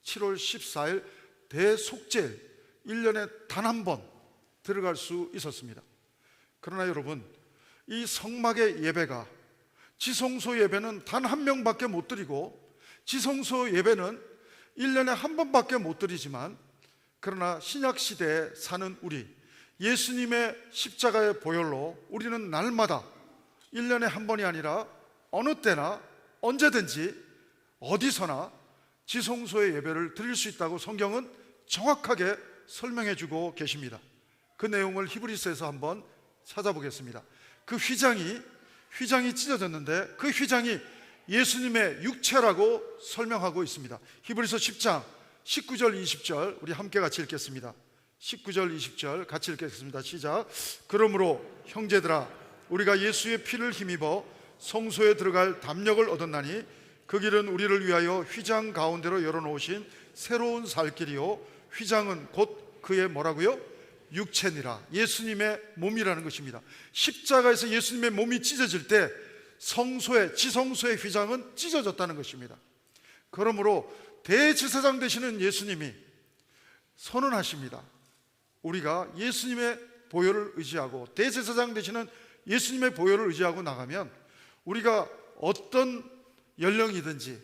7월 14일 대속죄일, 1년에 단 한 번 들어갈 수 있었습니다. 그러나 여러분, 이 성막의 예배가, 지성소 예배는 단 한 명밖에 못 드리고 지성소 예배는 1년에 한 번밖에 못 드리지만, 그러나 신약시대에 사는 우리, 예수님의 십자가의 보혈로 우리는 날마다 1년에 한 번이 아니라 어느 때나 언제든지 어디서나 지성소의 예배를 드릴 수 있다고 성경은 정확하게 설명해 주고 계십니다. 그 내용을 히브리서에서 한번 찾아보겠습니다. 그 휘장이 찢어졌는데 그 휘장이 예수님의 육체라고 설명하고 있습니다. 히브리서 10장 19절 20절 우리 함께 같이 읽겠습니다. 19절 20절 같이 읽겠습니다. 시작. 그러므로 형제들아, 우리가 예수의 피를 힘입어 성소에 들어갈 담력을 얻었나니 그 길은 우리를 위하여 휘장 가운데로 열어놓으신 새로운 살 길이요, 휘장은 곧 그의 뭐라고요? 육체니라. 예수님의 몸이라는 것입니다. 십자가에서 예수님의 몸이 찢어질 때 성소의, 지성소의 휘장은 찢어졌다는 것입니다. 그러므로 대제사장 되시는 예수님이 선언하십니다. 우리가 예수님의 보혈을 의지하고, 대제사장 되시는 예수님의 보혈을 의지하고 나가면 우리가 어떤 연령이든지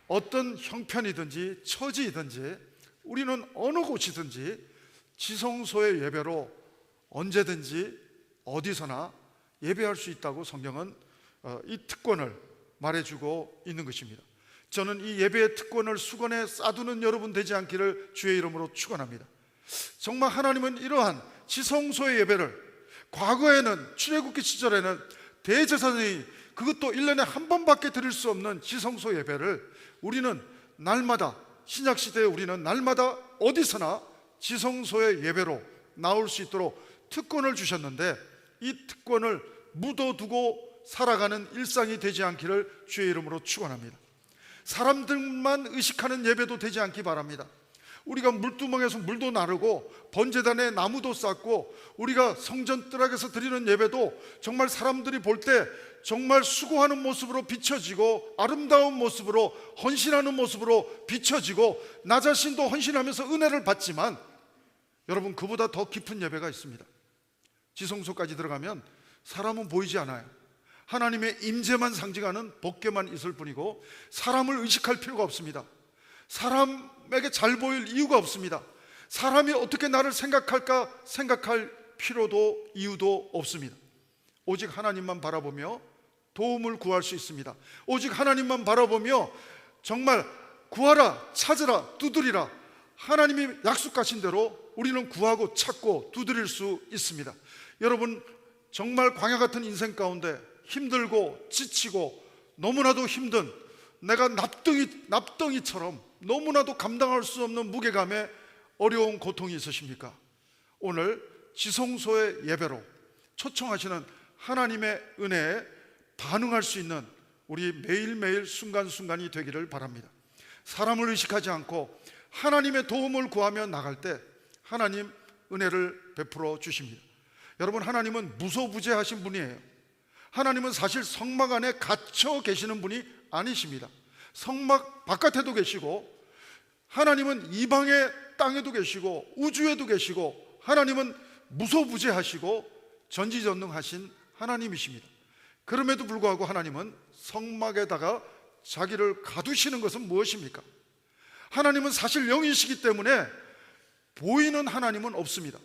어떤 형편이든지 처지이든지 우리는 어느 곳이든지 지성소의 예배로 언제든지 어디서나 예배할 수 있다고 성경은 이 특권을 말해주고 있는 것입니다. 저는 이 예배의 특권을 수건에 싸두는 여러분 되지 않기를 주의 이름으로 축원합니다. 정말 하나님은 이러한 지성소의 예배를, 과거에는 출애굽기 시절에는 대제사장이 그것도 1년에 한 번밖에 드릴 수 없는 지성소 예배를 우리는 날마다, 신약시대에 우리는 날마다 어디서나 지성소의 예배로 나올 수 있도록 특권을 주셨는데, 이 특권을 묻어두고 살아가는 일상이 되지 않기를 주의 이름으로 축원합니다. 사람들만 의식하는 예배도 되지 않기 바랍니다. 우리가 물두멍에서 물도 나르고 번제단에 나무도 쌓고 우리가 성전 뜰락에서 드리는 예배도 정말 사람들이 볼 때 정말 수고하는 모습으로 비춰지고 아름다운 모습으로, 헌신하는 모습으로 비춰지고 나 자신도 헌신하면서 은혜를 받지만, 여러분, 그보다 더 깊은 예배가 있습니다. 지성소까지 들어가면 사람은 보이지 않아요. 하나님의 임재만 상징하는 법궤만 있을 뿐이고 사람을 의식할 필요가 없습니다. 사람에게 잘 보일 이유가 없습니다. 사람이 어떻게 나를 생각할까 생각할 필요도 이유도 없습니다. 오직 하나님만 바라보며 도움을 구할 수 있습니다. 오직 하나님만 바라보며 정말 구하라, 찾으라, 두드리라, 하나님이 약속하신 대로 우리는 구하고 찾고 두드릴 수 있습니다. 여러분, 정말 광야 같은 인생 가운데 힘들고 지치고 너무나도 힘든, 내가 납덩이처럼 너무나도 감당할 수 없는 무게감에 어려운 고통이 있으십니까? 오늘 지성소의 예배로 초청하시는 하나님의 은혜에 반응할 수 있는 우리 매일매일 순간순간이 되기를 바랍니다. 사람을 의식하지 않고 하나님의 도움을 구하며 나갈 때 하나님 은혜를 베풀어 주십니다. 여러분, 하나님은 무소부재하신 분이에요. 하나님은 사실 성막 안에 갇혀 계시는 분이 아니십니다. 성막 바깥에도 계시고, 하나님은 이방의 땅에도 계시고 우주에도 계시고, 하나님은 무소부재하시고 전지전능하신 하나님이십니다. 그럼에도 불구하고 하나님은 성막에다가 자기를 가두시는 것은 무엇입니까? 하나님은 사실 영이시기 때문에 보이는 하나님은 없습니다.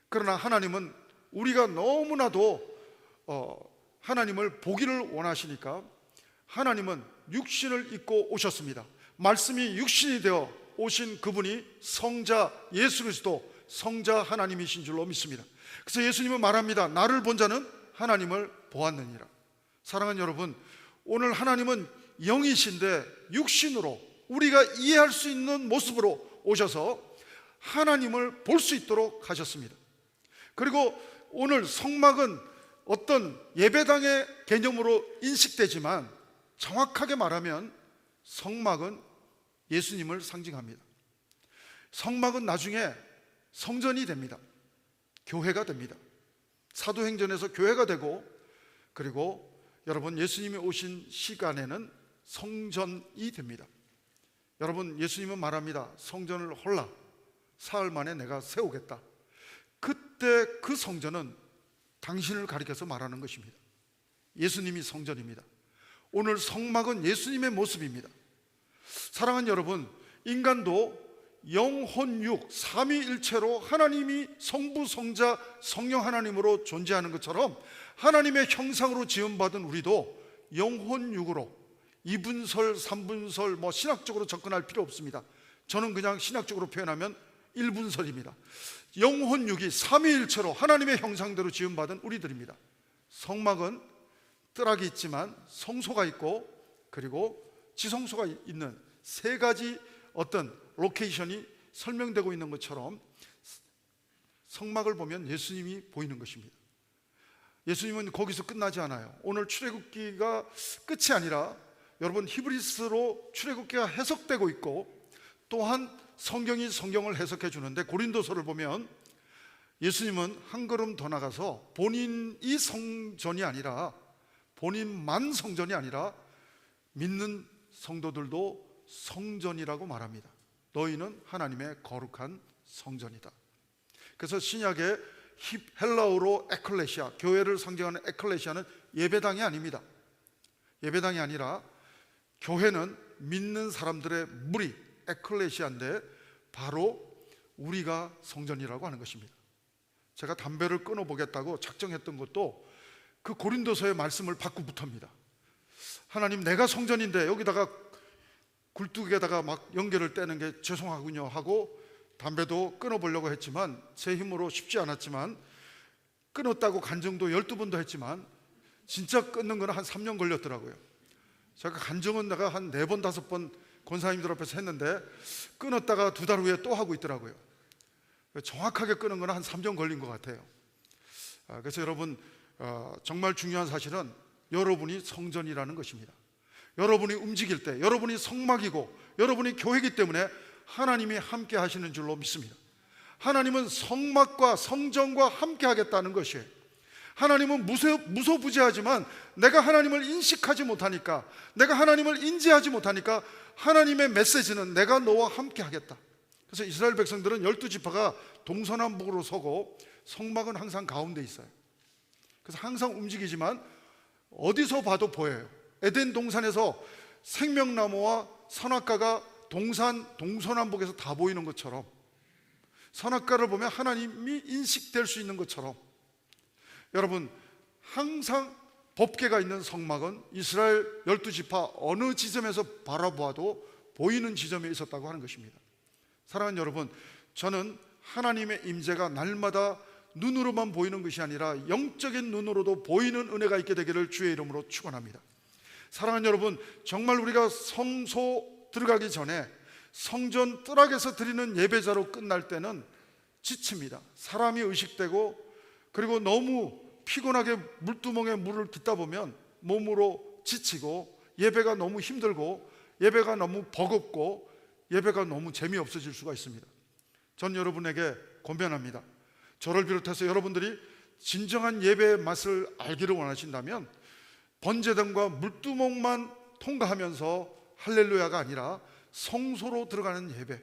그러나 하나님은 우리가 너무나도 하나님을 보기를 원하시니까 하나님은 육신을 입고 오셨습니다. 말씀이 육신이 되어 오신 그분이 성자 예수 그리스도, 성자 하나님이신 줄로 믿습니다. 그래서 예수님은 말합니다. 나를 본 자는 하나님을 보았느니라. 사랑하는 여러분, 오늘 하나님은 영이신데 육신으로 우리가 이해할 수 있는 모습으로 오셔서 하나님을 볼 수 있도록 하셨습니다. 그리고 오늘 성막은 어떤 예배당의 개념으로 인식되지만 정확하게 말하면 성막은 예수님을 상징합니다. 성막은 나중에 성전이 됩니다. 교회가 됩니다. 사도행전에서 교회가 되고, 그리고 여러분, 예수님이 오신 시간에는 성전이 됩니다. 여러분, 예수님은 말합니다. 성전을 홀라 사흘 만에 내가 세우겠다. 그때 그 성전은 당신을 가리켜서 말하는 것입니다. 예수님이 성전입니다. 오늘 성막은 예수님의 모습입니다. 사랑하는 여러분, 인간도 영혼육 삼위일체로 하나님이 성부, 성자, 성령 하나님으로 존재하는 것처럼 하나님의 형상으로 지음받은 우리도 영혼육으로 2분설, 3분설 신학적으로 접근할 필요 없습니다. 저는 그냥 신학적으로 표현하면 1분설입니다. 영혼육이 삼위일체로 하나님의 형상대로 지음받은 우리들입니다. 성막은 뜰락이 있지만 성소가 있고 그리고 지성소가 있는 세 가지 어떤 로케이션이 설명되고 있는 것처럼 성막을 보면 예수님이 보이는 것입니다. 예수님은 거기서 끝나지 않아요. 오늘 출애굽기가 끝이 아니라 여러분, 히브리스로 출애굽기가 해석되고 있고, 또한 성경이 성경을 해석해 주는데, 고린도서를 보면 예수님은 한 걸음 더 나가서 본인이 성전이 아니라, 본인만 성전이 아니라 믿는 성도들도 성전이라고 말합니다. 너희는 하나님의 거룩한 성전이다. 그래서 신약의 헬라어로 에클레시아, 교회를 상징하는 에클레시아는 예배당이 아닙니다. 예배당이 아니라 교회는 믿는 사람들의 무리, 에클레시아인데 바로 우리가 성전이라고 하는 것입니다. 제가 담배를 끊어보겠다고 작정했던 것도 그 고린도서의 말씀을 받고부터입니다. 하나님, 내가 성전인데 여기다가 굴뚝에다가 막 연결을 떼는 게 죄송하군요 하고 담배도 끊어보려고 했지만, 제 힘으로 쉽지 않았지만 끊었다고 간증도 12번도 했지만 진짜 끊는 거는 한 3년 걸렸더라고요. 제가 간증은 내가 한 4번, 5번 권사님들 앞에서 했는데 끊었다가 2달 후에 또 하고 있더라고요. 정확하게 끊은 거는 한 3년 걸린 것 같아요. 그래서 여러분, 정말 중요한 사실은 여러분이 성전이라는 것입니다. 여러분이 움직일 때 여러분이 성막이고 여러분이 교회이기 때문에 하나님이 함께 하시는 줄로 믿습니다. 하나님은 성막과 성전과 함께 하겠다는 것이에요. 하나님은 무소부재하지만 내가 하나님을 인식하지 못하니까, 내가 하나님을 인지하지 못하니까 하나님의 메시지는 내가 너와 함께 하겠다. 그래서 이스라엘 백성들은 12지파가 동서남북으로 서고 성막은 항상 가운데 있어요. 그래서 항상 움직이지만 어디서 봐도 보여요. 에덴 동산에서 생명나무와 선악과가 동서남북에서 다 보이는 것처럼, 선악과를 보면 하나님이 인식될 수 있는 것처럼, 여러분 항상 법궤가 있는 성막은 이스라엘 12지파 어느 지점에서 바라보아도 보이는 지점에 있었다고 하는 것입니다. 사랑하는 여러분, 저는 하나님의 임재가 날마다 눈으로만 보이는 것이 아니라 영적인 눈으로도 보이는 은혜가 있게 되기를 주의 이름으로 축원합니다. 사랑하는 여러분, 정말 우리가 성소 들어가기 전에 성전 뜰락에서 드리는 예배자로 끝날 때는 지칩니다. 사람이 의식되고, 그리고 너무 피곤하게 물두멍에 물을 깃다 보면 몸으로 지치고, 예배가 너무 힘들고, 예배가 너무 버겁고, 예배가 너무 재미없어질 수가 있습니다. 전 여러분에게 권면합니다. 저를 비롯해서 여러분들이 진정한 예배의 맛을 알기를 원하신다면 번제단과 물두멍만 통과하면서 할렐루야가 아니라 성소로 들어가는 예배,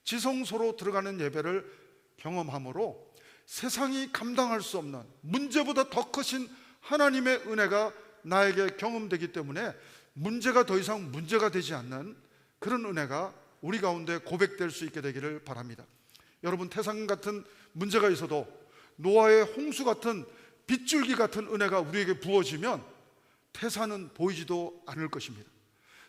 지성소로 들어가는 예배를 경험함으로 세상이 감당할 수 없는 문제보다 더 크신 하나님의 은혜가 나에게 경험되기 때문에 문제가 더 이상 문제가 되지 않는 그런 은혜가 우리 가운데 고백될 수 있게 되기를 바랍니다. 여러분, 태산 같은 문제가 있어도 노아의 홍수 같은 빗줄기 같은 은혜가 우리에게 부어지면 태산은 보이지도 않을 것입니다.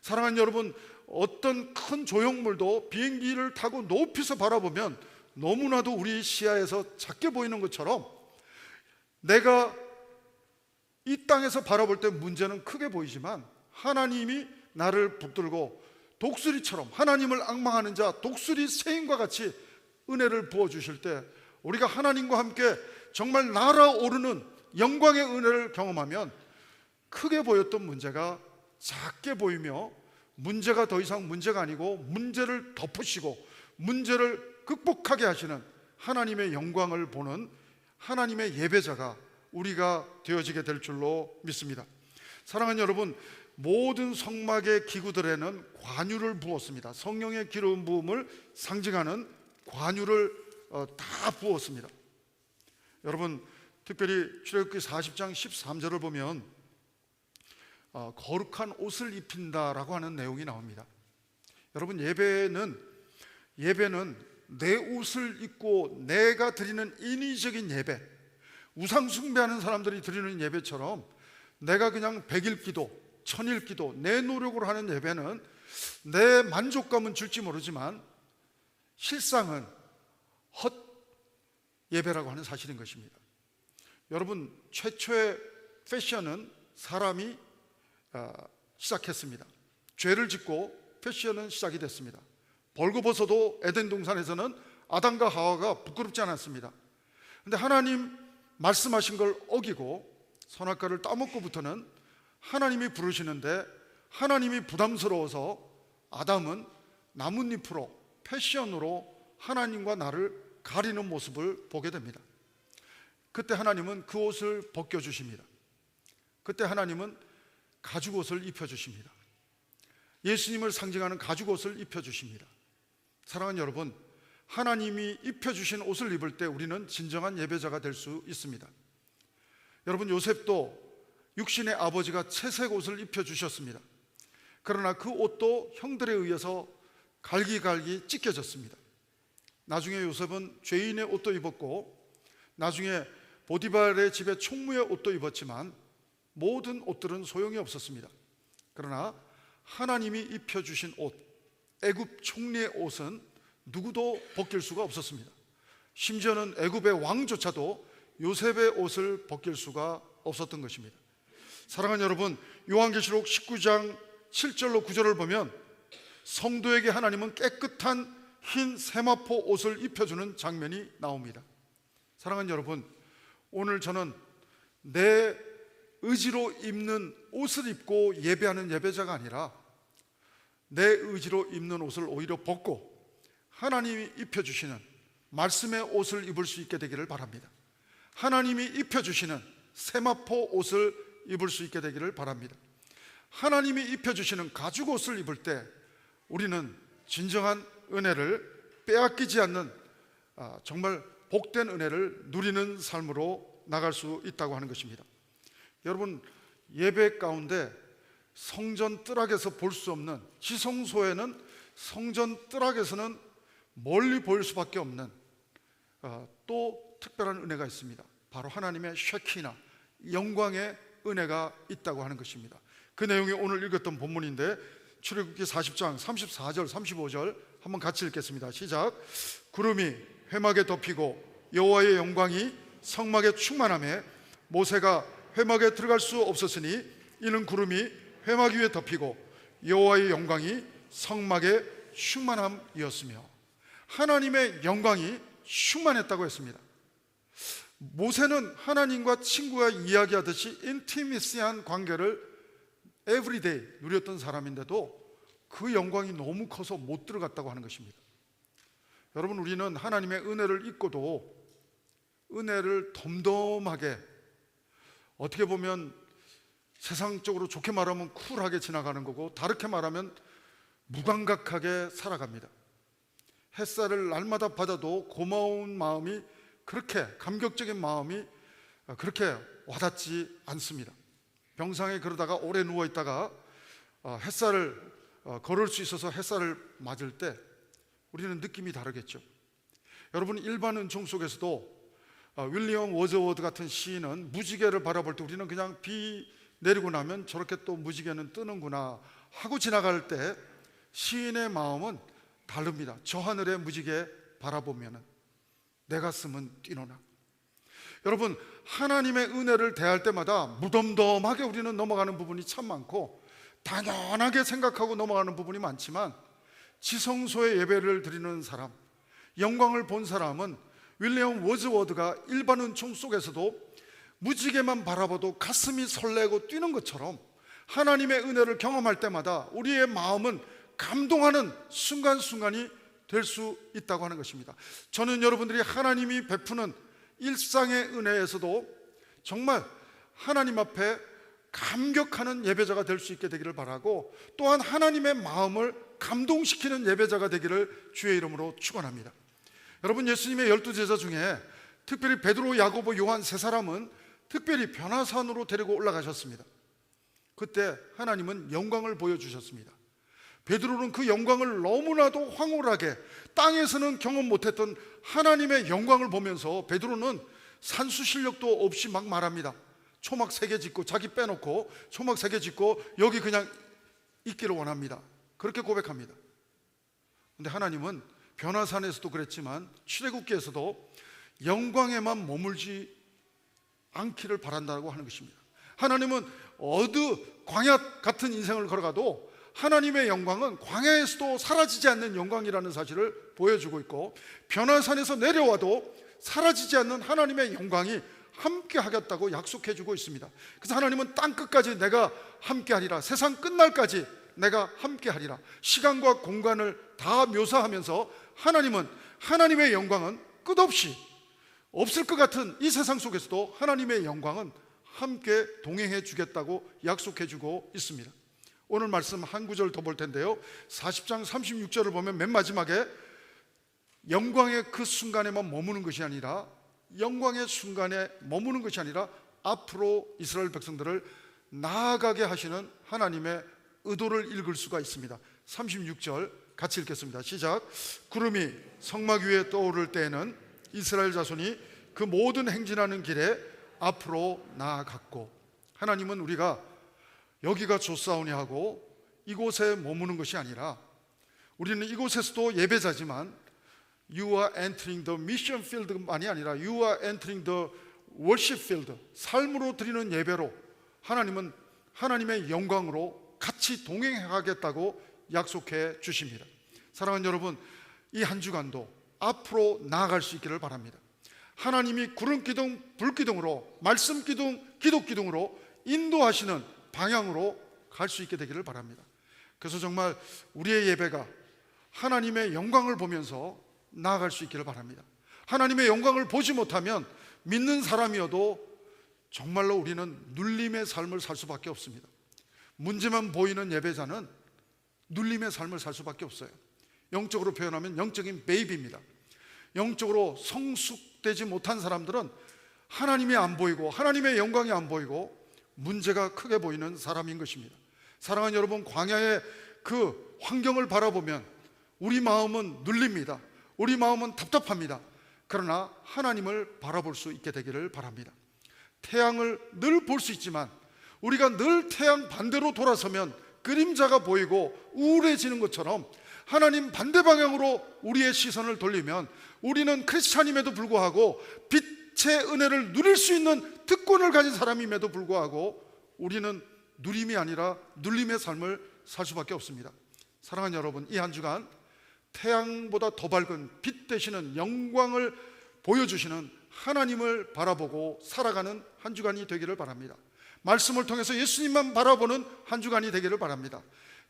사랑하는 여러분, 어떤 큰 조형물도 비행기를 타고 높이서 바라보면 너무나도 우리 시야에서 작게 보이는 것처럼, 내가 이 땅에서 바라볼 때 문제는 크게 보이지만 하나님이 나를 붙들고 독수리처럼, 하나님을 앙망하는 자 독수리 새임과 같이 은혜를 부어주실 때 우리가 하나님과 함께 정말 날아오르는 영광의 은혜를 경험하면 크게 보였던 문제가 작게 보이며, 문제가 더 이상 문제가 아니고 문제를 덮으시고 문제를 극복하게 하시는 하나님의 영광을 보는 하나님의 예배자가 우리가 되어지게 될 줄로 믿습니다. 사랑하는 여러분, 모든 성막의 기구들에는 관유를 부었습니다. 성령의 기름 부음을 상징하는 관유를 다 부었습니다. 여러분, 특별히 출애굽기 40장 13절을 보면 거룩한 옷을 입힌다라고 하는 내용이 나옵니다. 여러분, 예배는 내 옷을 입고 내가 드리는 인위적인 예배, 우상 숭배하는 사람들이 드리는 예배처럼 내가 그냥 100일 기도, 1000일 기도, 내 노력으로 하는 예배는 내 만족감은 줄지 모르지만 실상은 헛 예배라고 하는 사실인 것입니다. 여러분, 최초의 패션은 사람이 시작했습니다. 죄를 짓고 패션은 시작이 됐습니다. 벌거벗어도 에덴 동산에서는 아담과 하와가 부끄럽지 않았습니다. 그런데 하나님 말씀하신 걸 어기고 선악과를 따먹고부터는 하나님이 부르시는데 하나님이 부담스러워서 아담은 나뭇잎으로, 패션으로 하나님과 나를 가리는 모습을 보게 됩니다. 그때 하나님은 그 옷을 벗겨주십니다. 그때 하나님은 가죽옷을 입혀주십니다. 예수님을 상징하는 가죽옷을 입혀주십니다. 사랑하는 여러분, 하나님이 입혀주신 옷을 입을 때 우리는 진정한 예배자가 될 수 있습니다. 여러분, 요셉도 육신의 아버지가 채색 옷을 입혀주셨습니다. 그러나 그 옷도 형들에 의해서 갈기갈기 찢겨졌습니다. 나중에 요셉은 죄인의 옷도 입었고, 나중에 보디발의 집에 총무의 옷도 입었지만 모든 옷들은 소용이 없었습니다. 그러나 하나님이 입혀주신 옷, 애굽 총리의 옷은 누구도 벗길 수가 없었습니다. 심지어는 애굽의 왕조차도 요셉의 옷을 벗길 수가 없었던 것입니다. 사랑하는 여러분, 요한계시록 19장 7절로 9절을 보면 성도에게 하나님은 깨끗한 흰 세마포 옷을 입혀주는 장면이 나옵니다. 사랑하는 여러분, 오늘 저는 내 의지로 입는 옷을 입고 예배하는 예배자가 아니라 내 의지로 입는 옷을 오히려 벗고 하나님이 입혀주시는 말씀의 옷을 입을 수 있게 되기를 바랍니다. 하나님이 입혀주시는 세마포 옷을 입을 수 있게 되기를 바랍니다. 하나님이 입혀주시는 가죽옷을 입을 때 우리는 진정한 은혜를 빼앗기지 않는 정말 복된 은혜를 누리는 삶으로 나갈 수 있다고 하는 것입니다. 여러분, 예배 가운데 성전 뜰락에서 볼 수 없는, 지성소에는 성전 뜰락에서는 멀리 보일 수밖에 없는 또 특별한 은혜가 있습니다. 바로 하나님의 쉐키나, 영광의 은혜가 있다고 하는 것입니다. 그 내용이 오늘 읽었던 본문인데 출애굽기 40장 34절 35절 한번 같이 읽겠습니다. 시작. 구름이 회막에 덮이고 여호와의 영광이 성막에 충만하며 모세가 회막에 들어갈 수 없었으니 이는 구름이 회막 위에 덮이고 여호와의 영광이 성막에 충만함이었으며, 하나님의 영광이 충만했다고 했습니다. 모세는 하나님과 친구와 이야기하듯이 인티미시한 관계를 에브리데이 누렸던 사람인데도 그 영광이 너무 커서 못 들어갔다고 하는 것입니다. 여러분, 우리는 하나님의 은혜를 잊고도 은혜를 덤덤하게, 어떻게 보면 세상적으로 좋게 말하면 쿨하게 지나가는 거고 다르게 말하면 무감각하게 살아갑니다. 햇살을 날마다 받아도 고마운 마음이, 그렇게 감격적인 마음이 그렇게 와닿지 않습니다. 병상에 그러다가 오래 누워있다가 햇살을 걸을 수 있어서 햇살을 맞을 때 우리는 느낌이 다르겠죠. 여러분, 일반 은총 속에서도 윌리엄 워즈워드 같은 시인은 무지개를 바라볼 때 우리는 그냥 비 내리고 나면 저렇게 또 무지개는 뜨는구나 하고 지나갈 때 시인의 마음은 다릅니다. 저 하늘의 무지개 바라보면 내 가슴은 뛰노나. 여러분, 하나님의 은혜를 대할 때마다 무덤덤하게 우리는 넘어가는 부분이 참 많고 당연하게 생각하고 넘어가는 부분이 많지만, 지성소의 예배를 드리는 사람, 영광을 본 사람은 윌리엄 워즈워드가 일반 은총 속에서도 무지개만 바라봐도 가슴이 설레고 뛰는 것처럼 하나님의 은혜를 경험할 때마다 우리의 마음은 감동하는 순간순간이 될 수 있다고 하는 것입니다. 저는 여러분들이 하나님이 베푸는 일상의 은혜에서도 정말 하나님 앞에 감격하는 예배자가 될 수 있게 되기를 바라고, 또한 하나님의 마음을 감동시키는 예배자가 되기를 주의 이름으로 축원합니다. 여러분, 예수님의 12제자 중에 특별히 베드로, 야고보, 요한 세 사람은 특별히 변화산으로 데리고 올라가셨습니다. 그때 하나님은 영광을 보여주셨습니다. 베드로는 그 영광을 너무나도 황홀하게 땅에서는 경험 못했던 하나님의 영광을 보면서 베드로는 산수 실력도 없이 막 말합니다. 초막 3개 짓고, 자기 빼놓고 초막 3개 짓고 여기 그냥 있기를 원합니다. 그렇게 고백합니다. 그런데 하나님은 변화산에서도 그랬지만 출애굽기에서도 영광에만 머물지 않기를 바란다고 하는 것입니다. 하나님은 어느 광야 같은 인생을 걸어가도 하나님의 영광은 광야에서도 사라지지 않는 영광이라는 사실을 보여주고 있고, 변화산에서 내려와도 사라지지 않는 하나님의 영광이 함께 하겠다고 약속해 주고 있습니다. 그래서 하나님은 땅끝까지 내가 함께 하리라, 세상 끝날까지 내가 함께 하리라, 시간과 공간을 다 묘사하면서 하나님은, 하나님의 영광은 끝없이 없을 것 같은 이 세상 속에서도 하나님의 영광은 함께 동행해 주겠다고 약속해 주고 있습니다. 오늘 말씀 한 구절 더 볼 텐데요, 40장 36절을 보면 맨 마지막에 영광의 그 순간에만 머무는 것이 아니라, 영광의 순간에 머무는 것이 아니라 앞으로 이스라엘 백성들을 나아가게 하시는 하나님의 의도를 읽을 수가 있습니다. 36절 같이 읽겠습니다. 시작. 구름이 성막 위에 떠오를 때에는 이스라엘 자손이 그 모든 행진하는 길에 앞으로 나아갔고, 하나님은 우리가 여기가 좋사오니 하고 이곳에 머무는 것이 아니라, 우리는 이곳에서도 예배자지만 You are entering the mission field만이 아니라 You are entering the worship field, 삶으로 드리는 예배로 하나님은 하나님의 영광으로 같이 동행하겠다고 약속해 주십니다. 사랑하는 여러분, 이 한 주간도 앞으로 나아갈 수 있기를 바랍니다. 하나님이 구름 기둥, 불 기둥으로, 말씀 기둥, 기도 기둥으로 인도하시는 방향으로 갈 수 있게 되기를 바랍니다. 그래서 정말 우리의 예배가 하나님의 영광을 보면서 나아갈 수 있기를 바랍니다. 하나님의 영광을 보지 못하면 믿는 사람이어도 정말로 우리는 눌림의 삶을 살 수밖에 없습니다. 문제만 보이는 예배자는 눌림의 삶을 살 수밖에 없어요. 영적으로 표현하면 영적인 베이비입니다. 영적으로 성숙되지 못한 사람들은 하나님이 안 보이고 하나님의 영광이 안 보이고 문제가 크게 보이는 사람인 것입니다. 사랑하는 여러분, 광야의 그 환경을 바라보면 우리 마음은 눌립니다. 우리 마음은 답답합니다. 그러나 하나님을 바라볼 수 있게 되기를 바랍니다. 태양을 늘 볼 수 있지만 우리가 늘 태양 반대로 돌아서면 그림자가 보이고 우울해지는 것처럼 하나님 반대 방향으로 우리의 시선을 돌리면 우리는 크리스찬임에도 불구하고 빛의 은혜를 누릴 수 있는 특권을 가진 사람임에도 불구하고 우리는 누림이 아니라 눌림의 삶을 살 수밖에 없습니다. 사랑하는 여러분, 이 한 주간 태양보다 더 밝은 빛 되시는 영광을 보여주시는 하나님을 바라보고 살아가는 한 주간이 되기를 바랍니다. 말씀을 통해서 예수님만 바라보는 한 주간이 되기를 바랍니다.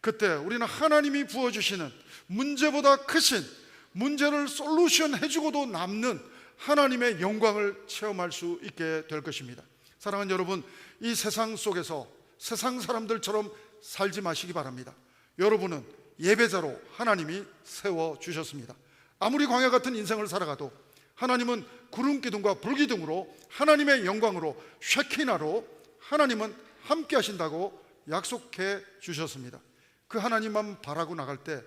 그때 우리는 하나님이 부어주시는 문제보다 크신, 문제를 솔루션 해주고도 남는 하나님의 영광을 체험할 수 있게 될 것입니다. 사랑하는 여러분, 이 세상 속에서 세상 사람들처럼 살지 마시기 바랍니다. 여러분은 예배자로 하나님이 세워주셨습니다. 아무리 광야 같은 인생을 살아가도 하나님은 구름 기둥과 불 기둥으로 하나님의 영광으로 쉐키나로 하나님은 함께 하신다고 약속해 주셨습니다. 그 하나님만 바라고 나갈 때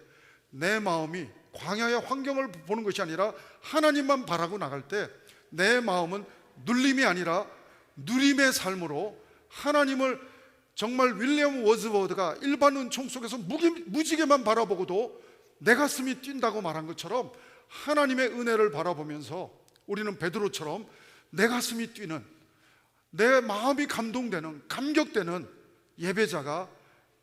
내 마음이 광야의 환경을 보는 것이 아니라 하나님만 바라고 나갈 때 내 마음은 눌림이 아니라 누림의 삶으로 하나님을, 정말 윌리엄 워즈워드가 일반 은총 속에서 무지개만 바라보고도 내 가슴이 뛴다고 말한 것처럼 하나님의 은혜를 바라보면서 우리는 베드로처럼 내 가슴이 뛰는, 내 마음이 감동되는, 감격되는 예배자가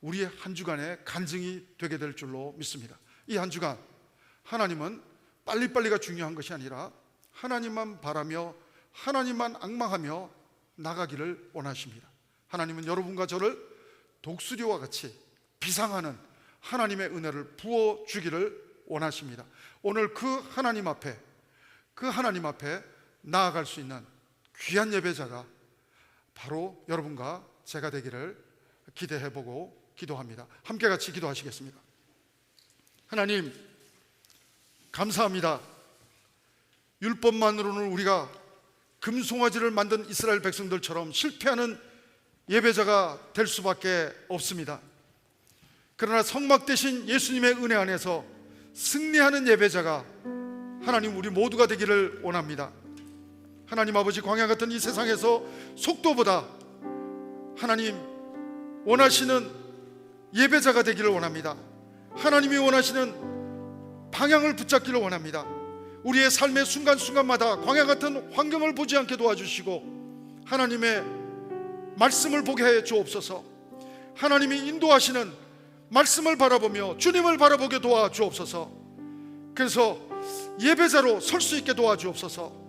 우리의 한 주간의 간증이 되게 될 줄로 믿습니다. 이 한 주간 하나님은 빨리빨리가 중요한 것이 아니라 하나님만 바라며 하나님만 앙망하며 나가기를 원하십니다. 하나님은 여러분과 저를 독수리와 같이 비상하는 하나님의 은혜를 부어주기를 원하십니다. 오늘 그 하나님 앞에 나아갈 수 있는 귀한 예배자가 바로 여러분과 제가 되기를 기대해보고 기도합니다. 함께 같이 기도하시겠습니다. 하나님, 감사합니다. 율법만으로는 우리가 금송아지를 만든 이스라엘 백성들처럼 실패하는 예배자가 될 수밖에 없습니다. 그러나 성막 대신 예수님의 은혜 안에서 승리하는 예배자가 하나님 우리 모두가 되기를 원합니다. 하나님 아버지, 광야 같은 이 세상에서 속도보다 하나님 원하시는 예배자가 되기를 원합니다. 하나님이 원하시는 방향을 붙잡기를 원합니다. 우리의 삶의 순간순간마다 광야 같은 환경을 보지 않게 도와주시고 하나님의 말씀을 보게 해 주옵소서. 하나님이 인도하시는 말씀을 바라보며 주님을 바라보게 도와주옵소서. 그래서 예배자로 설 수 있게 도와주옵소서.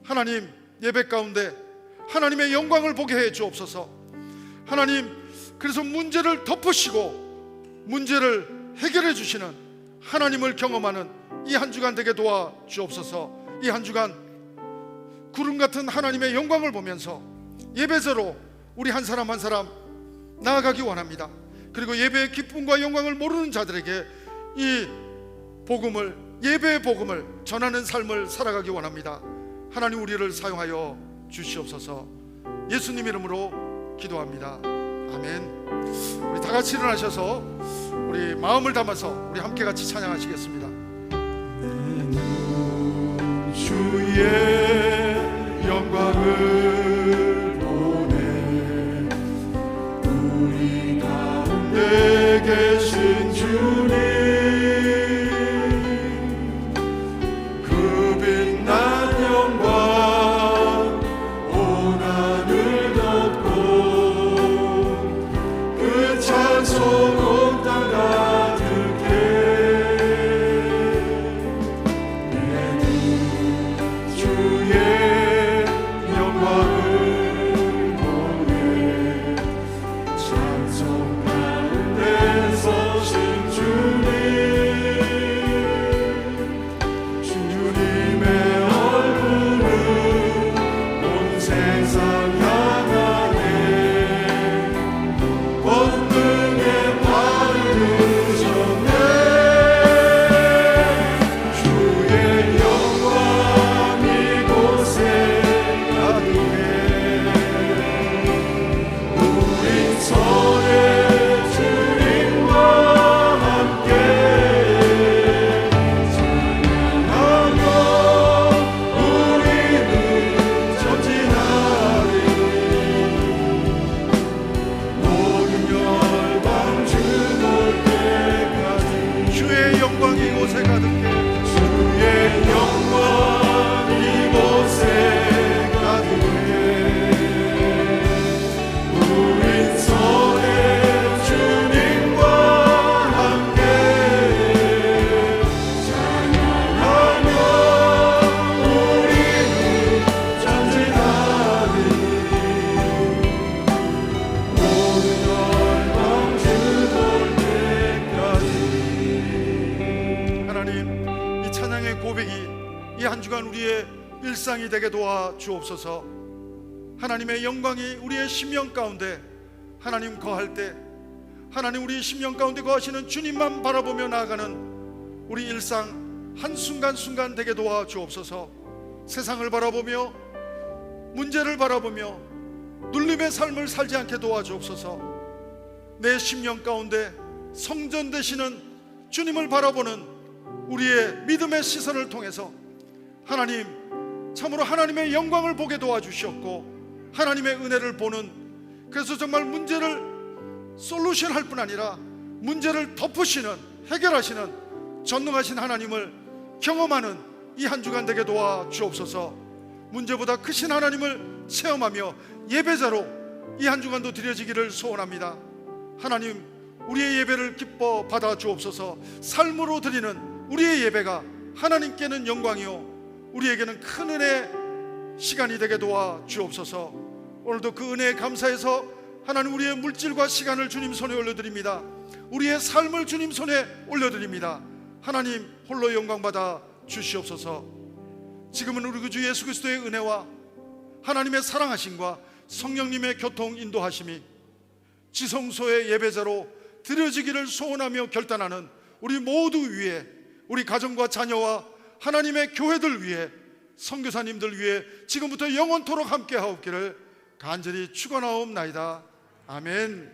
하나님, 예배 가운데 하나님의 영광을 보게 해 주옵소서. 하나님, 그래서 문제를 덮으시고 문제를 해결해 주시는 하나님을 경험하는 이 한 주간 되게 도와주옵소서. 이 한 주간 구름 같은 하나님의 영광을 보면서 예배자로 우리 한 사람 한 사람 나아가기 원합니다. 그리고 예배의 기쁨과 영광을 모르는 자들에게 이 복음을, 예배의 복음을 전하는 삶을 살아가기 원합니다. 하나님, 우리를 사용하여 주시옵소서. 예수님 이름으로 기도합니다. 아멘. 우리 다 같이 일어나셔서 우리 마음을 담아서 우리 함께 같이 찬양하시겠습니다. 주의 영광을 보내 우리 가운데 계신 주님, 그 빛난 영광 온 하늘 덮고 그 찬송 온 땅 가득해 이곳에 가득해 주의 영광 이곳에 가득해 우린 선의 주님과 함께 찬양하며 우리는 전진하리 모든 열방 주볼 때까지. 하나님, 이 찬양의 고백이 이 한 주간 우리의 일상이 되게 도와 주옵소서. 하나님의 영광이 우리의 심령 가운데 하나님 거할 때, 하나님 우리 심령 가운데 거하시는 주님만 바라보며 나아가는 우리 일상 한순간순간 되게 도와 주옵소서. 세상을 바라보며 문제를 바라보며 눌림의 삶을 살지 않게 도와 주옵소서. 내 심령 가운데 성전 되시는 주님을 바라보는 우리의 믿음의 시선을 통해서 하나님, 참으로 하나님의 영광을 보게 도와주시옵고 하나님의 은혜를 보는, 그래서 정말 문제를 솔루션 할 뿐 아니라 문제를 덮으시는, 해결하시는 전능하신 하나님을 경험하는 이 한 주간 되게 도와주옵소서. 문제보다 크신 하나님을 체험하며 예배자로 이 한 주간도 드려지기를 소원합니다. 하나님, 우리의 예배를 기뻐 받아 주옵소서. 삶으로 드리는 우리의 예배가 하나님께는 영광이요 우리에게는 큰 은혜 시간이 되게 도와 주옵소서. 오늘도 그 은혜에 감사해서 하나님, 우리의 물질과 시간을 주님 손에 올려드립니다. 우리의 삶을 주님 손에 올려드립니다. 하나님 홀로 영광 받아 주시옵소서. 지금은 우리 주 예수 그리스도의 은혜와 하나님의 사랑하심과 성령님의 교통 인도하심이 지성소의 예배자로 드려지기를 소원하며 결단하는 우리 모두 위에, 우리 가정과 자녀와 하나님의 교회들 위해, 선교사님들 위해 지금부터 영원토록 함께 하옵기를 간절히 축원하옵나이다. 아멘.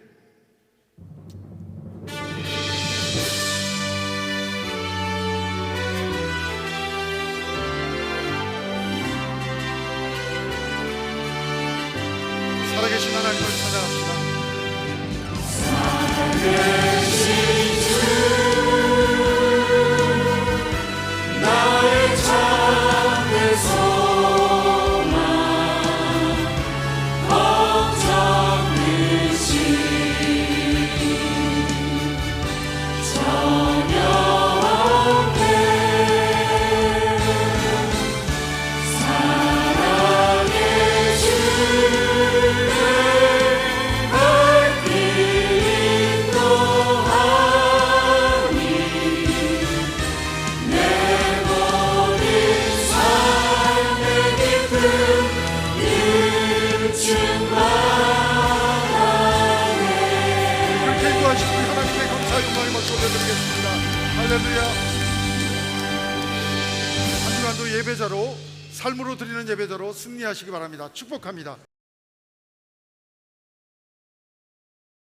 살아계신 하나님을 찬양합시다. 할렐루야. 한 주간도 예배자로, 삶으로 드리는 예배자로 승리하시기 바랍니다. 축복합니다.